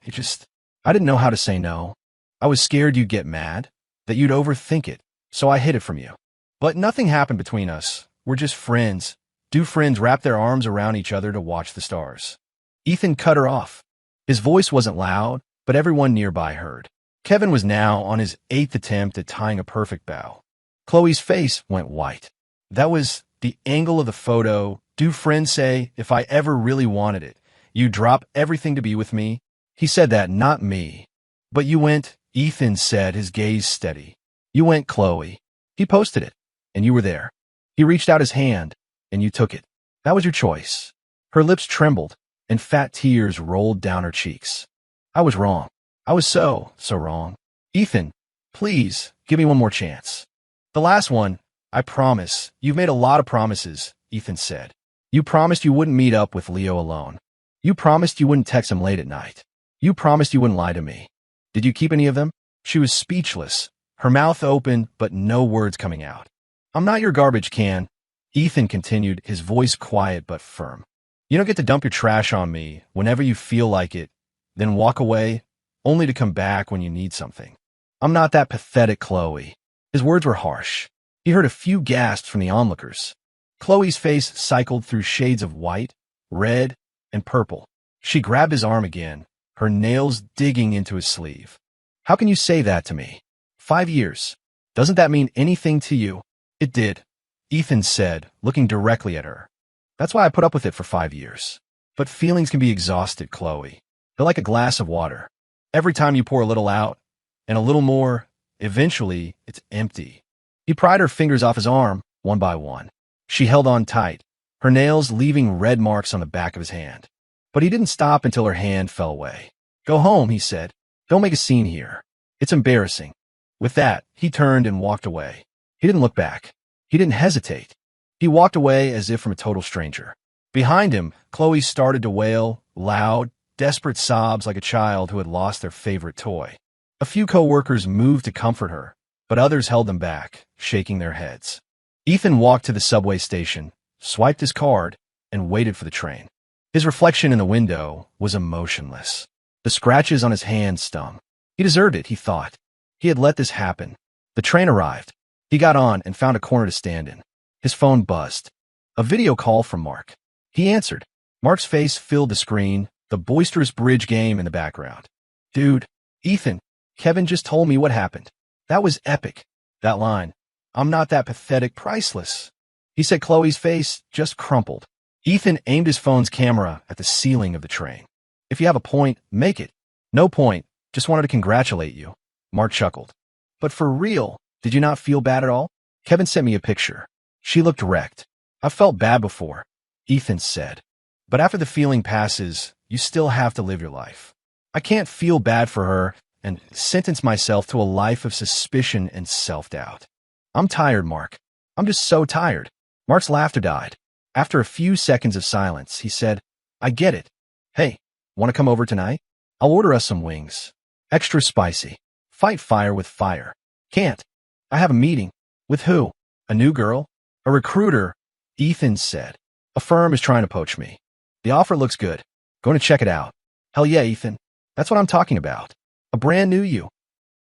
I didn't know how to say no. I was scared you'd get mad, that you'd overthink it, so I hid it from you. But nothing happened between us. We're just friends. Do friends wrap their arms around each other to watch the stars?" Ethan cut her off. His voice wasn't loud, but everyone nearby heard. Kevin was now on his 8th attempt at tying a perfect bow. Chloe's face went white. That was the angle of the photo. Do friends say, "If I ever really wanted it, You drop everything to be with me? He said that, not me. But you went, Ethan said, his gaze steady. You went, Chloe. He posted it, and you were there. He reached out his hand, and you took it. That was your choice. Her lips trembled, and fat tears rolled down her cheeks. I was wrong. I was so wrong. Ethan, please, give me one more chance. The last one, I promise. You've made a lot of promises, Ethan said. You promised you wouldn't meet up with Leo alone. You promised you wouldn't text him late at night. You promised you wouldn't lie to me. Did you keep any of them? She was speechless, her mouth open, but no words coming out. I'm not your garbage can, Ethan continued, his voice quiet but firm. You don't get to dump your trash on me whenever you feel like it, then walk away, only to come back when you need something. I'm not that pathetic, Chloe. His words were harsh. He heard a few gasps from the onlookers. Chloe's face cycled through shades of white, red, and purple. She grabbed his arm again, her nails digging into his sleeve. How can you say that to me? 5 years. Doesn't that mean anything to you? It did, Ethan said, looking directly at her. That's why I put up with it for 5 years. But feelings can be exhausted, Chloe. They're like a glass of water. Every time you pour a little out, and a little more, eventually it's empty. He pried her fingers off his arm, one by one. She held on tight, her nails leaving red marks on the back of his hand. But he didn't stop until her hand fell away. Go home, he said. Don't make a scene here. It's embarrassing. With that, he turned and walked away. He didn't look back. He didn't hesitate. He walked away as if from a total stranger. Behind him, Chloe started to wail, loud, desperate sobs like a child who had lost their favorite toy. A few co-workers moved to comfort her, but others held them back, shaking their heads. Ethan walked to the subway station, swiped his card, and waited for the train. His reflection in the window was emotionless. The scratches on his hand stung. He deserved it, he thought. He had let this happen. The train arrived. He got on and found a corner to stand in. His phone buzzed. A video call from Mark. He answered. Mark's face filled the screen, the boisterous bridge game in the background. Dude, Ethan, Kevin just told me what happened. That was epic. That line. I'm not that pathetic, priceless. He said. Chloe's face just crumpled. Ethan aimed his phone's camera at the ceiling of the train. If you have a point, make it. No point. Just wanted to congratulate you. Mark chuckled. But for real, did you not feel bad at all? Kevin sent me a picture. She looked wrecked. I felt bad before, Ethan said. But after the feeling passes, you still have to live your life. I can't feel bad for her and sentence myself to a life of suspicion and self-doubt. I'm tired, Mark. I'm just so tired. Mark's laughter died. After a few seconds of silence, he said, I get it. Hey, want to come over tonight? I'll order us some wings. Extra spicy. Fight fire with fire. Can't. I have a meeting. With who? A new girl? A recruiter, Ethan said. A firm is trying to poach me. The offer looks good. Going to check it out. Hell yeah, Ethan. That's what I'm talking about. A brand new you.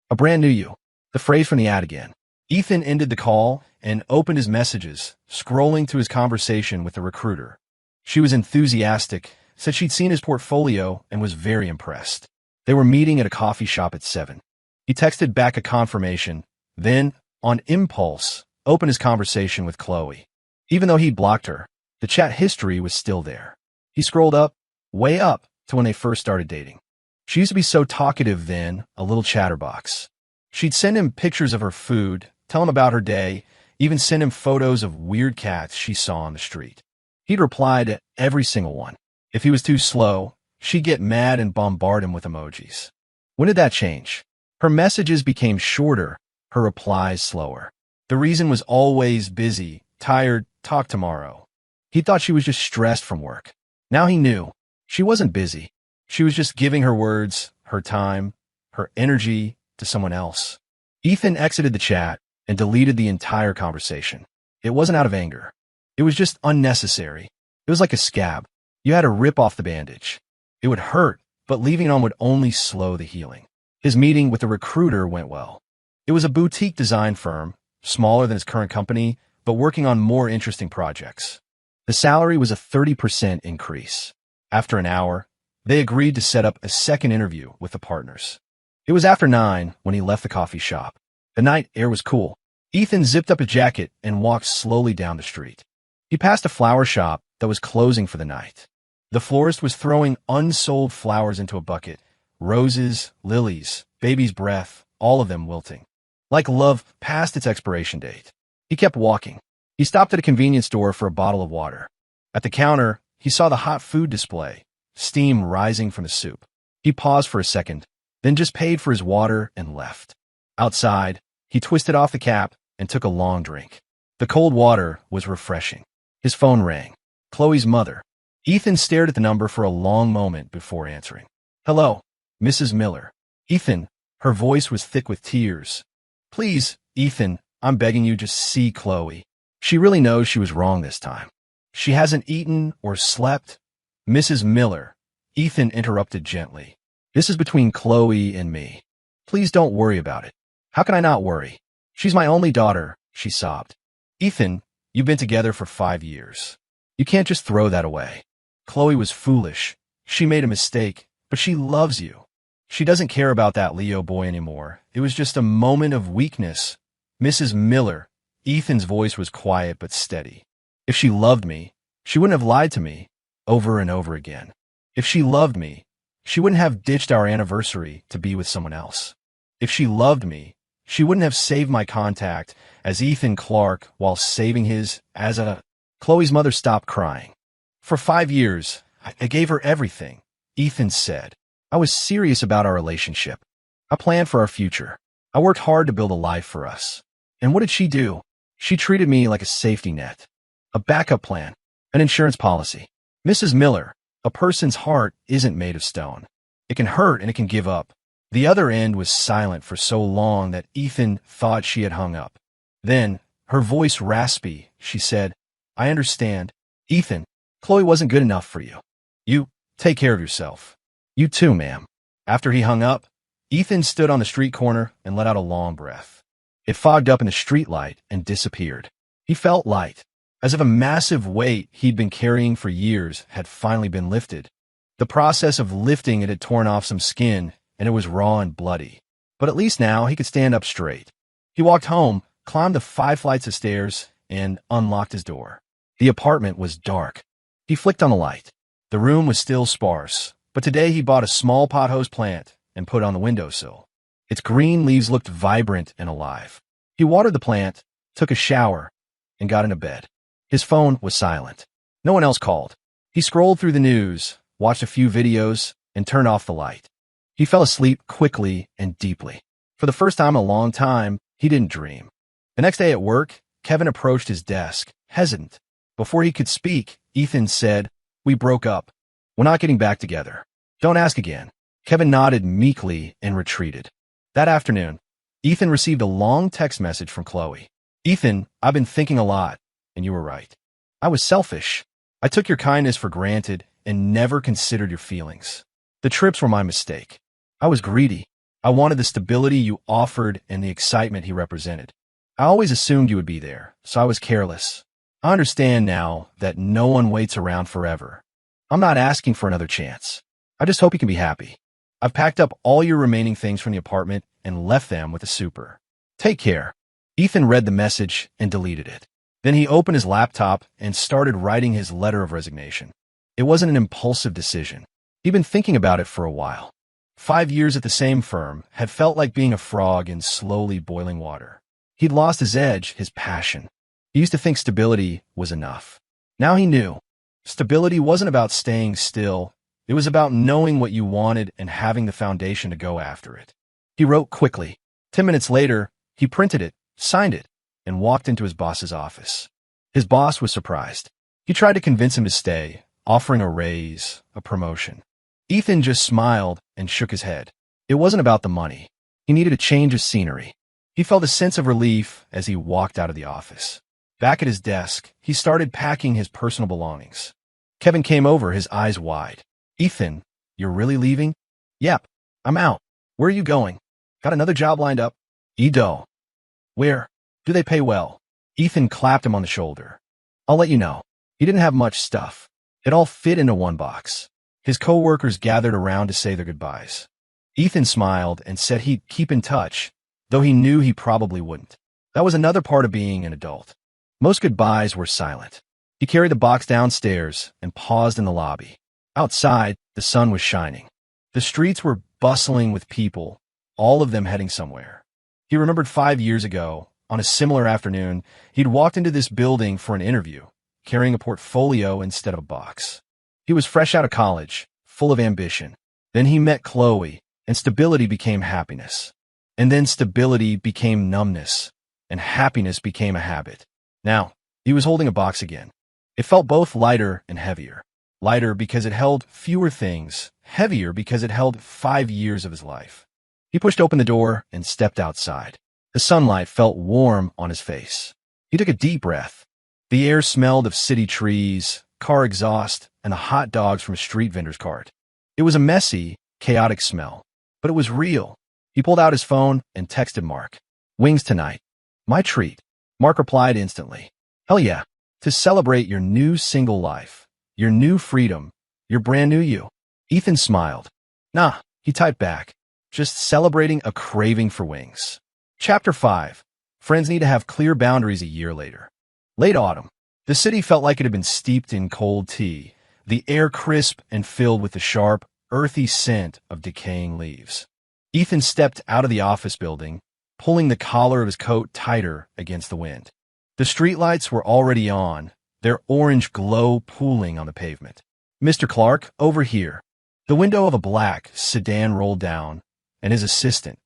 A brand new you. The phrase from the ad again. Ethan ended the call and opened his messages, scrolling through his conversation with the recruiter. She was enthusiastic, said she'd seen his portfolio and was very impressed. They were meeting at a coffee shop at 7. He texted back a confirmation, then, on impulse, opened his conversation with Chloe. Even though he'd blocked her, the chat history was still there. He scrolled up, way up, to when they first started dating. She used to be so talkative then, a little chatterbox. She'd send him pictures of her food, tell him about her day, even send him photos of weird cats she saw on the street. He'd reply to every single one. If he was too slow, she'd get mad and bombard him with emojis. When did that change? Her messages became shorter, her replies slower. The reason was always busy, tired, talk tomorrow. He thought she was just stressed from work. Now he knew. She wasn't busy. She was just giving her words, her time, her energy to someone else. Ethan exited the chat and deleted the entire conversation. It wasn't out of anger. It was just unnecessary. It was like a scab. You had to rip off the bandage. It would hurt, but leaving it on would only slow the healing. His meeting with the recruiter went well. It was a boutique design firm, smaller than his current company, but working on more interesting projects. The salary was a 30% increase. After an hour, they agreed to set up a second interview with the partners. It was after 9 when he left the coffee shop. The night air was cool. Ethan zipped up his jacket and walked slowly down the street. He passed a flower shop that was closing for the night. The florist was throwing unsold flowers into a bucket. Roses, lilies, baby's breath, all of them wilting. Like love past its expiration date. He kept walking. He stopped at a convenience store for a bottle of water. At the counter, he saw the hot food display, steam rising from the soup. He paused for a second, then just paid for his water and left. Outside, he twisted off the cap and took a long drink. The cold water was refreshing. His phone rang. Chloe's mother. Ethan stared at the number for a long moment before answering. Hello, Mrs. Miller. Ethan, her voice was thick with tears. Please, Ethan, I'm begging you, just see Chloe. She really knows she was wrong this time. She hasn't eaten or slept. Mrs. Miller. Ethan interrupted gently. This is between Chloe and me. Please don't worry about it. How can I not worry? She's my only daughter, she sobbed. Ethan, you've been together for 5 years. You can't just throw that away. Chloe was foolish. She made a mistake, but she loves you. She doesn't care about that Leo boy anymore. It was just a moment of weakness. Mrs. Miller. Ethan's voice was quiet but steady. If she loved me, she wouldn't have lied to me over and over again. If she loved me, she wouldn't have ditched our anniversary to be with someone else. If she loved me, she wouldn't have saved my contact as Ethan Clark while saving his as a... Chloe's mother stopped crying. For 5 years, I gave her everything, Ethan said. I was serious about our relationship. I planned for our future. I worked hard to build a life for us. And what did she do? She treated me like a safety net, a backup plan, an insurance policy. Mrs. Miller, a person's heart isn't made of stone. It can hurt and it can give up. The other end was silent for so long that Ethan thought she had hung up. Then, her voice raspy, she said, I understand. Ethan, Chloe wasn't good enough for you. You, take care of yourself. You too, ma'am. After he hung up, Ethan stood on the street corner and let out a long breath. It fogged up in the streetlight and disappeared. He felt light, as if a massive weight he'd been carrying for years had finally been lifted. The process of lifting it had torn off some skin, and it was raw and bloody. But at least now he could stand up straight. He walked home, climbed the 5 flights of stairs, and unlocked his door. The apartment was dark. He flicked on the light. The room was still sparse, but today he bought a small pothose plant and put it on the windowsill. Its green leaves looked vibrant and alive. He watered the plant, took a shower, and got into bed. His phone was silent. No one else called. He scrolled through the news, watched a few videos, and turned off the light. He fell asleep quickly and deeply. For the first time in a long time, he didn't dream. The next day at work, Kevin approached his desk, hesitant. Before he could speak, Ethan said, We broke up. We're not getting back together. Don't ask again. Kevin nodded meekly and retreated. That afternoon, Ethan received a long text message from Chloe. Ethan, I've been thinking a lot, and you were right. I was selfish. I took your kindness for granted and never considered your feelings. The trips were my mistake. I was greedy. I wanted the stability you offered and the excitement he represented. I always assumed you would be there, so I was careless. I understand now that no one waits around forever. I'm not asking for another chance. I just hope you can be happy. I've packed up all your remaining things from the apartment and left them with the super. Take care. Ethan read the message and deleted it. Then he opened his laptop and started writing his letter of resignation. It wasn't an impulsive decision. He'd been thinking about it for a while. 5 years at the same firm had felt like being a frog in slowly boiling water. He'd lost his edge, his passion. He used to think stability was enough. Now he knew. Stability wasn't about staying still. It was about knowing what you wanted and having the foundation to go after it. He wrote quickly. 10 minutes later, he printed it, signed it, and walked into his boss's office. His boss was surprised. He tried to convince him to stay, offering a raise, a promotion. Ethan just smiled and shook his head. It wasn't about the money. He needed a change of scenery. He felt a sense of relief as he walked out of the office. Back at his desk, he started packing his personal belongings. Kevin came over, his eyes wide. Ethan, you're really leaving? Yep, I'm out. Where are you going? Got another job lined up? Edo. Where? Do they pay well? Ethan clapped him on the shoulder. I'll let you know. He didn't have much stuff. It all fit into one box. His co-workers gathered around to say their goodbyes. Ethan smiled and said he'd keep in touch, though he knew he probably wouldn't. That was another part of being an adult. Most goodbyes were silent. He carried the box downstairs and paused in the lobby. Outside, the sun was shining. The streets were bustling with people, all of them heading somewhere. He remembered 5 years ago, on a similar afternoon, he'd walked into this building for an interview, carrying a portfolio instead of a box. He was fresh out of college, full of ambition. Then he met Chloe, and stability became happiness. And then stability became numbness, and happiness became a habit. Now, he was holding a box again. It felt both lighter and heavier. Lighter because it held fewer things, heavier because it held 5 years of his life. He pushed open the door and stepped outside. The sunlight felt warm on his face. He took a deep breath. The air smelled of city trees, car exhaust, and the hot dogs from a street vendor's cart. It was a messy, chaotic smell, but it was real. He pulled out his phone and texted Mark. "Wings tonight. My treat." Mark replied instantly. "Hell yeah. To celebrate your new single life, your new freedom, your brand new you." Ethan smiled. "Nah," he typed back. "Just celebrating a craving for wings." Chapter 5. Friends need to have clear boundaries a year later. Late autumn. The city felt like it had been steeped in cold tea, the air crisp and filled with the sharp, earthy scent of decaying leaves. Ethan stepped out of the office building, pulling the collar of his coat tighter against the wind. The streetlights were already on, their orange glow pooling on the pavement. "Mr. Clark, over here." The window of a black sedan rolled down, and his assistant,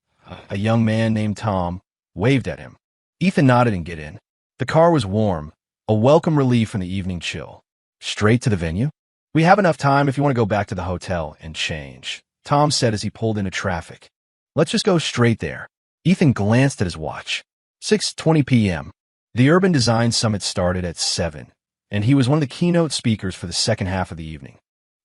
a young man named Tom, waved at him. Ethan nodded and got in. The car was warm, a welcome relief from the evening chill. "Straight to the venue?" "We have enough time if you want to go back to the hotel and change," Tom said as he pulled into traffic. "Let's just go straight there." Ethan glanced at his watch. 6:20 p.m. The Urban Design Summit started at 7, and he was one of the keynote speakers for the second half of the evening.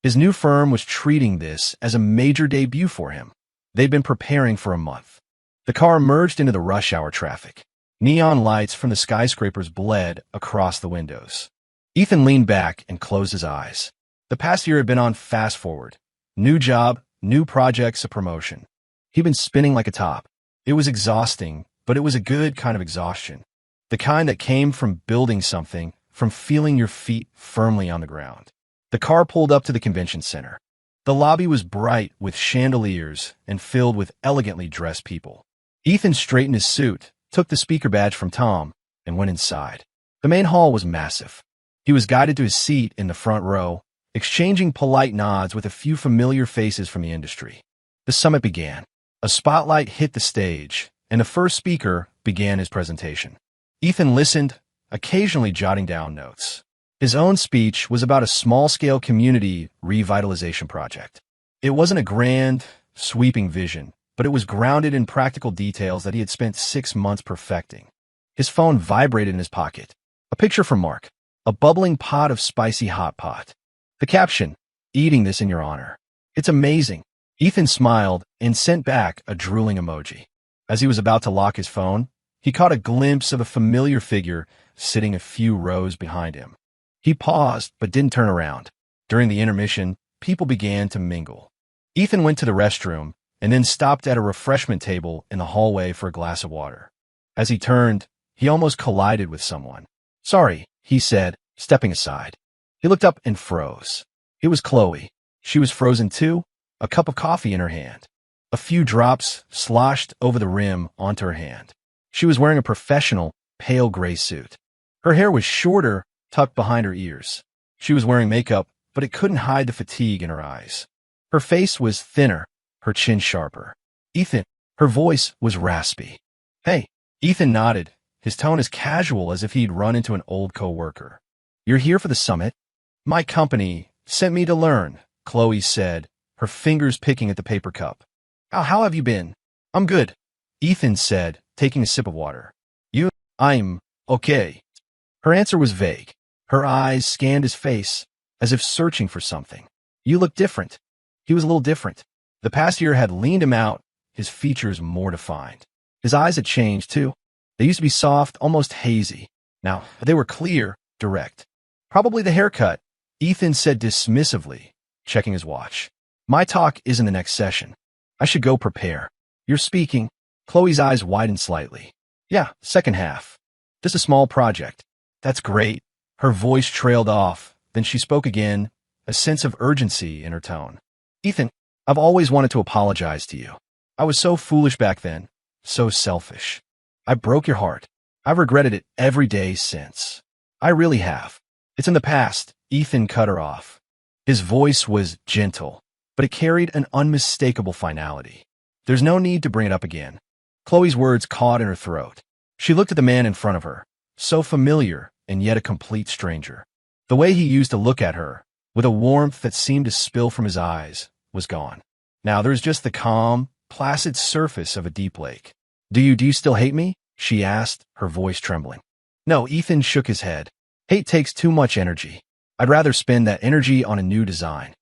His new firm was treating this as a major debut for him. They'd been preparing for a month. The car merged into the rush hour traffic. Neon lights from the skyscrapers bled across the windows. Ethan leaned back and closed his eyes. The past year had been on fast forward. New job, new projects, a promotion. He'd been spinning like a top. It was exhausting, but it was a good kind of exhaustion. The kind that came from building something, from feeling your feet firmly on the ground. The car pulled up to the convention center. The lobby was bright with chandeliers and filled with elegantly dressed people. Ethan straightened his suit, took the speaker badge from Tom, and went inside. The main hall was massive. He was guided to his seat in the front row, exchanging polite nods with a few familiar faces from the industry. The summit began. A spotlight hit the stage, and the first speaker began his presentation. Ethan listened, occasionally jotting down notes. His own speech was about a small-scale community revitalization project. It wasn't a grand, sweeping vision, but it was grounded in practical details that he had spent 6 months perfecting. His phone vibrated in his pocket. A picture from Mark. A bubbling pot of spicy hot pot. The caption, "Eating this in your honor." "It's amazing." Ethan smiled and sent back a drooling emoji. As he was about to lock his phone, he caught a glimpse of a familiar figure sitting a few rows behind him. He paused, but didn't turn around. During the intermission, people began to mingle. Ethan went to the restroom and then stopped at a refreshment table in the hallway for a glass of water. As he turned, he almost collided with someone. "Sorry," he said, stepping aside. He looked up and froze. It was Chloe. She was frozen too, a cup of coffee in her hand. A few drops sloshed over the rim onto her hand. She was wearing a professional, pale gray suit. Her hair was shorter, tucked behind her ears. She was wearing makeup, but it couldn't hide the fatigue in her eyes. Her face was thinner, her chin sharper. "Ethan," her voice was raspy. "Hey." Ethan nodded, his tone as casual as if he'd run into an old coworker. "You're here for the summit?" "My company sent me to learn," Chloe said, her fingers picking at the paper cup. How have you been?" "I'm good," Ethan said, taking a sip of water. "You?" "I'm okay." Her answer was vague. Her eyes scanned his face, as if searching for something. "You look different." He was a little different. The past year had leaned him out, his features more defined. His eyes had changed, too. They used to be soft, almost hazy. Now, they were clear, direct. "Probably the haircut," Ethan said dismissively, checking his watch. "My talk is in the next session. I should go prepare." "You're speaking?" Chloe's eyes widened slightly. "Yeah, second half. Just a small project." "That's great." Her voice trailed off, then she spoke again, a sense of urgency in her tone. Ethan, I've always wanted to apologize to you. I was so foolish back then, so selfish. I broke your heart. I've regretted it every day since. I really have. It's in the past. Ethan cut her off. His voice was gentle, but it carried an unmistakable finality. There's no need to bring it up again. Chloe's words caught in her throat. She looked at the man in front of her, so familiar and yet a complete stranger. The way he used to look at her, with a warmth that seemed to spill from his eyes, was gone. Now there was just the calm, placid surface of a deep lake. Do you still hate me? She asked, her voice trembling. No, Ethan shook his head. Hate takes too much energy. I'd rather spend that energy on a new design.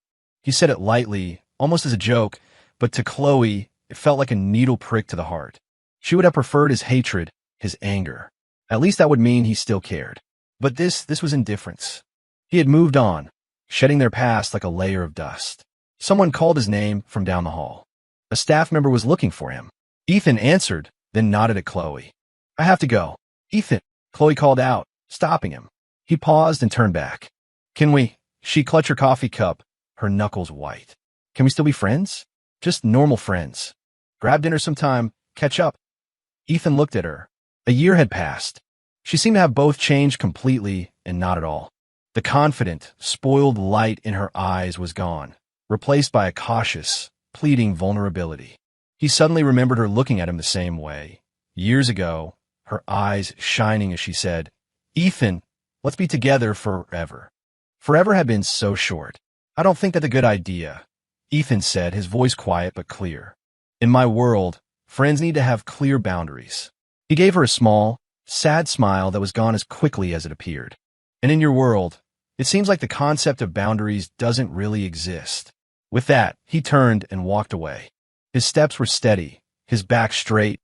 He said it lightly, almost as a joke, but to Chloe, it felt like a needle prick to the heart. She would have preferred his hatred, his anger. At least that would mean he still cared. But this was indifference. He had moved on, shedding their past like a layer of dust. Someone called his name from down the hall. A staff member was looking for him. Ethan answered, then nodded at Chloe. I have to go. Ethan, Chloe called out, stopping him. He paused and turned back. Can we? She clutched her coffee cup, her knuckles white. Can we still be friends? Just normal friends. Grab dinner sometime, catch up. Ethan looked at her. A year had passed. She seemed to have both changed completely and not at all. The confident, spoiled light in her eyes was gone, replaced by a cautious, pleading vulnerability. He suddenly remembered her looking at him the same way. Years ago, her eyes shining as she said, Ethan, let's be together forever. Forever had been so short. I don't think that's a good idea, Ethan said, his voice quiet but clear. In my world, friends need to have clear boundaries. He gave her a small, sad smile that was gone as quickly as it appeared. And in your world, it seems like the concept of boundaries doesn't really exist. With that, he turned and walked away. His steps were steady, his back straight,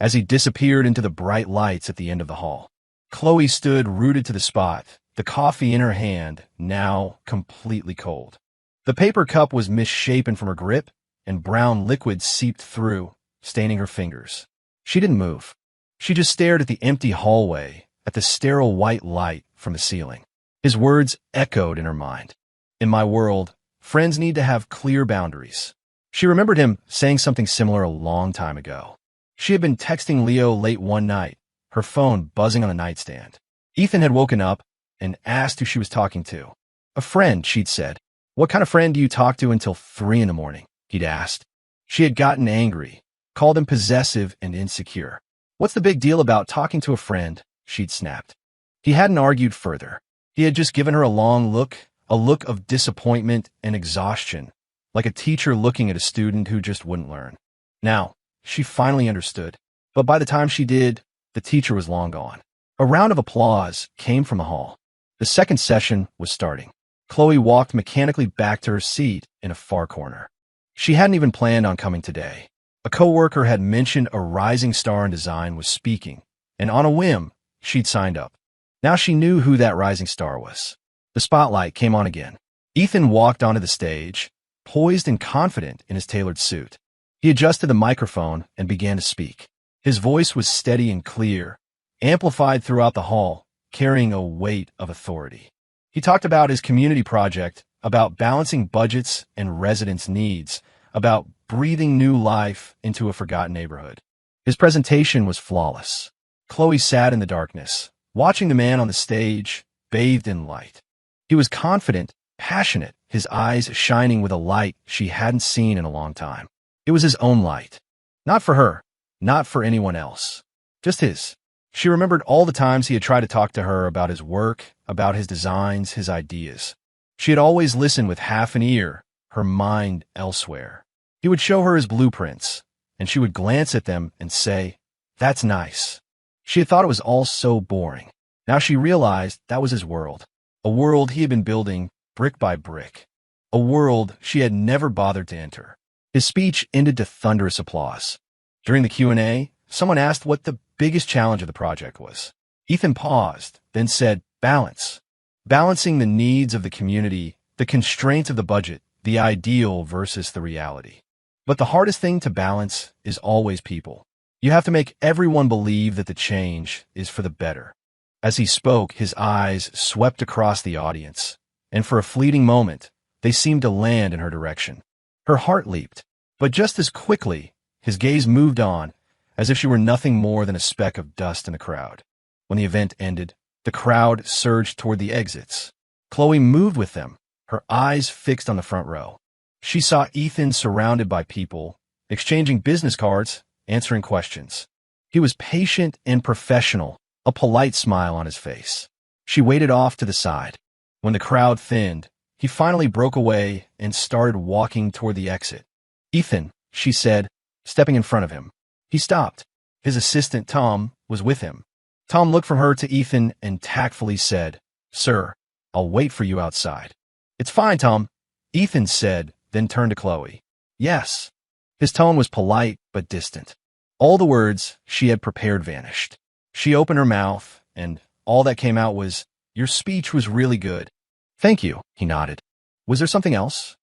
as he disappeared into the bright lights at the end of the hall. Chloe stood rooted to the spot, the coffee in her hand, now completely cold. The paper cup was misshapen from her grip, and brown liquid seeped through, staining her fingers. She didn't move. She just stared at the empty hallway, at the sterile white light from the ceiling. His words echoed in her mind. In my world, friends need to have clear boundaries. She remembered him saying something similar a long time ago. She had been texting Leo late one night, her phone buzzing on the nightstand. Ethan had woken up and asked who she was talking to. A friend, she'd said. What kind of friend do you talk to until 3 in the morning? He'd asked. She had gotten angry, called him possessive and insecure. What's the big deal about talking to a friend? She'd snapped. He hadn't argued further. He had just given her a long look, a look of disappointment and exhaustion, like a teacher looking at a student who just wouldn't learn. Now, she finally understood, but by the time she did, the teacher was long gone. A round of applause came from the hall. The second session was starting. Chloe walked mechanically back to her seat in a far corner. She hadn't even planned on coming today. A coworker had mentioned a rising star in design was speaking, and on a whim, she'd signed up. Now she knew who that rising star was. The spotlight came on again. Ethan walked onto the stage, poised and confident in his tailored suit. He adjusted the microphone and began to speak. His voice was steady and clear, amplified throughout the hall, carrying a weight of authority. He talked about his community project, about balancing budgets and residents' needs, about breathing new life into a forgotten neighborhood. His presentation was flawless. Chloe sat in the darkness, watching the man on the stage, bathed in light. He was confident, passionate, his eyes shining with a light she hadn't seen in a long time. It was his own light. Not for her, not for anyone else. Just his. She remembered all the times he had tried to talk to her about his work, about his designs, his ideas. She had always listened with half an ear, her mind elsewhere. He would show her his blueprints, and she would glance at them and say, "That's nice." She had thought it was all so boring. Now she realized that was his world. A world he had been building brick by brick. A world she had never bothered to enter. His speech ended to thunderous applause. During the Q&A, someone asked what the biggest challenge of the project was. Ethan paused, then said, balance. Balancing the needs of the community, the constraints of the budget, the ideal versus the reality. But the hardest thing to balance is always people. You have to make everyone believe that the change is for the better. As he spoke, his eyes swept across the audience, and for a fleeting moment, They seemed to land in her direction. Her heart leaped, but just as quickly, his gaze moved on, as if she were nothing more than a speck of dust in the crowd. When the event ended, the crowd surged toward the exits. Chloe moved with them, her eyes fixed on the front row. She saw Ethan surrounded by people, exchanging business cards, answering questions. He was patient and professional, a polite smile on his face. She waited off to the side. When the crowd thinned, he finally broke away and started walking toward the exit. "Ethan," she said, stepping in front of him. He stopped. His assistant, Tom, was with him. Tom looked from her to Ethan and tactfully said, "Sir, I'll wait for you outside." "It's fine, Tom," Ethan said, then turned to Chloe. "Yes." His tone was polite but distant. All the words she had prepared vanished. She opened her mouth, and all that came out was, "Your speech was really good." "Thank you," he nodded. "Was there something else?"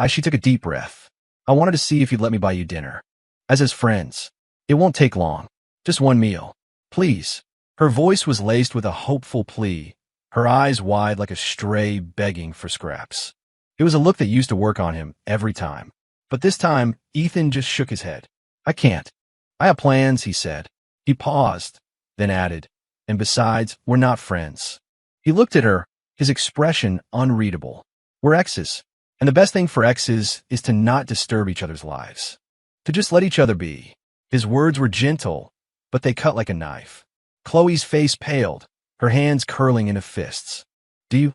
She took a deep breath. "I wanted to see if you'd let me buy you dinner. As his friends. It won't take long. Just one meal. Please." Her voice was laced with a hopeful plea, her eyes wide like a stray begging for scraps. It was a look that used to work on him every time. But this time, Ethan just shook his head. "I can't. I have plans," he said. He paused, then added, "And besides, we're not friends." He looked at her, his expression unreadable. "We're exes. And the best thing for exes is to not disturb each other's lives. To just let each other be." His words were gentle, but they cut like a knife. Chloe's face paled, her hands curling into fists. "Do you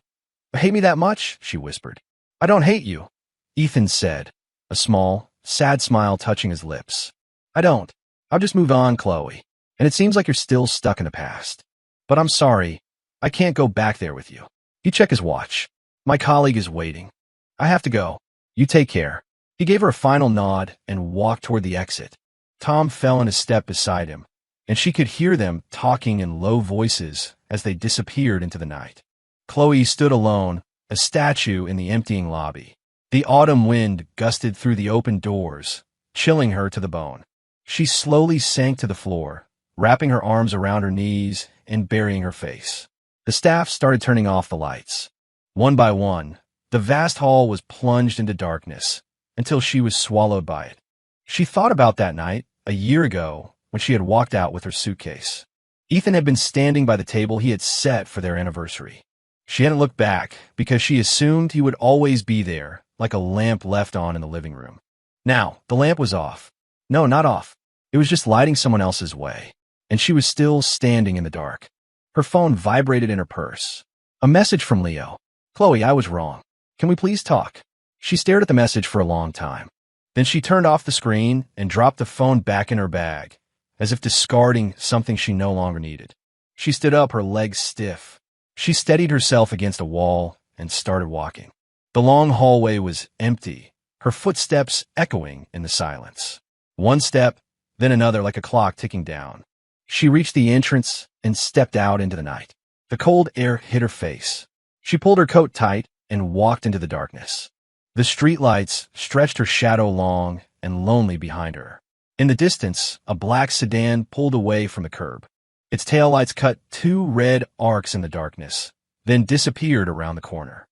hate me that much?" she whispered. "I don't hate you," Ethan said, a small, sad smile touching his lips. "I don't. I've just moved on, Chloe, and it seems like you're still stuck in the past. But I'm sorry, I can't go back there with you." He checked his watch. "My colleague is waiting. I have to go. You take care." He gave her a final nod and walked toward the exit. Tom fell in a step beside him, and she could hear them talking in low voices as they disappeared into the night. Chloe stood alone, a statue in the emptying lobby. The autumn wind gusted through the open doors, chilling her to the bone. She slowly sank to the floor, wrapping her arms around her knees and burying her face. The staff started turning off the lights. One by one, the vast hall was plunged into darkness until she was swallowed by it. She thought about that night, a year ago, when she had walked out with her suitcase. Ethan had been standing by the table he had set for their anniversary. She hadn't looked back because she assumed he would always be there, like a lamp left on in the living room. Now, the lamp was off. No, not off. It was just lighting someone else's way, and she was still standing in the dark. Her phone vibrated in her purse. A message from Leo. "Chloe, I was wrong. Can we please talk?" She stared at the message for a long time. Then she turned off the screen and dropped the phone back in her bag, as if discarding something she no longer needed. She stood up, her legs stiff. She steadied herself against a wall and started walking. The long hallway was empty, her footsteps echoing in the silence. One step, then another like a clock ticking down. She reached the entrance and stepped out into the night. The cold air hit her face. She pulled her coat tight and walked into the darkness. The streetlights stretched her shadow long and lonely behind her. In the distance, a black sedan pulled away from the curb. Its taillights cut two red arcs in the darkness, then disappeared around the corner.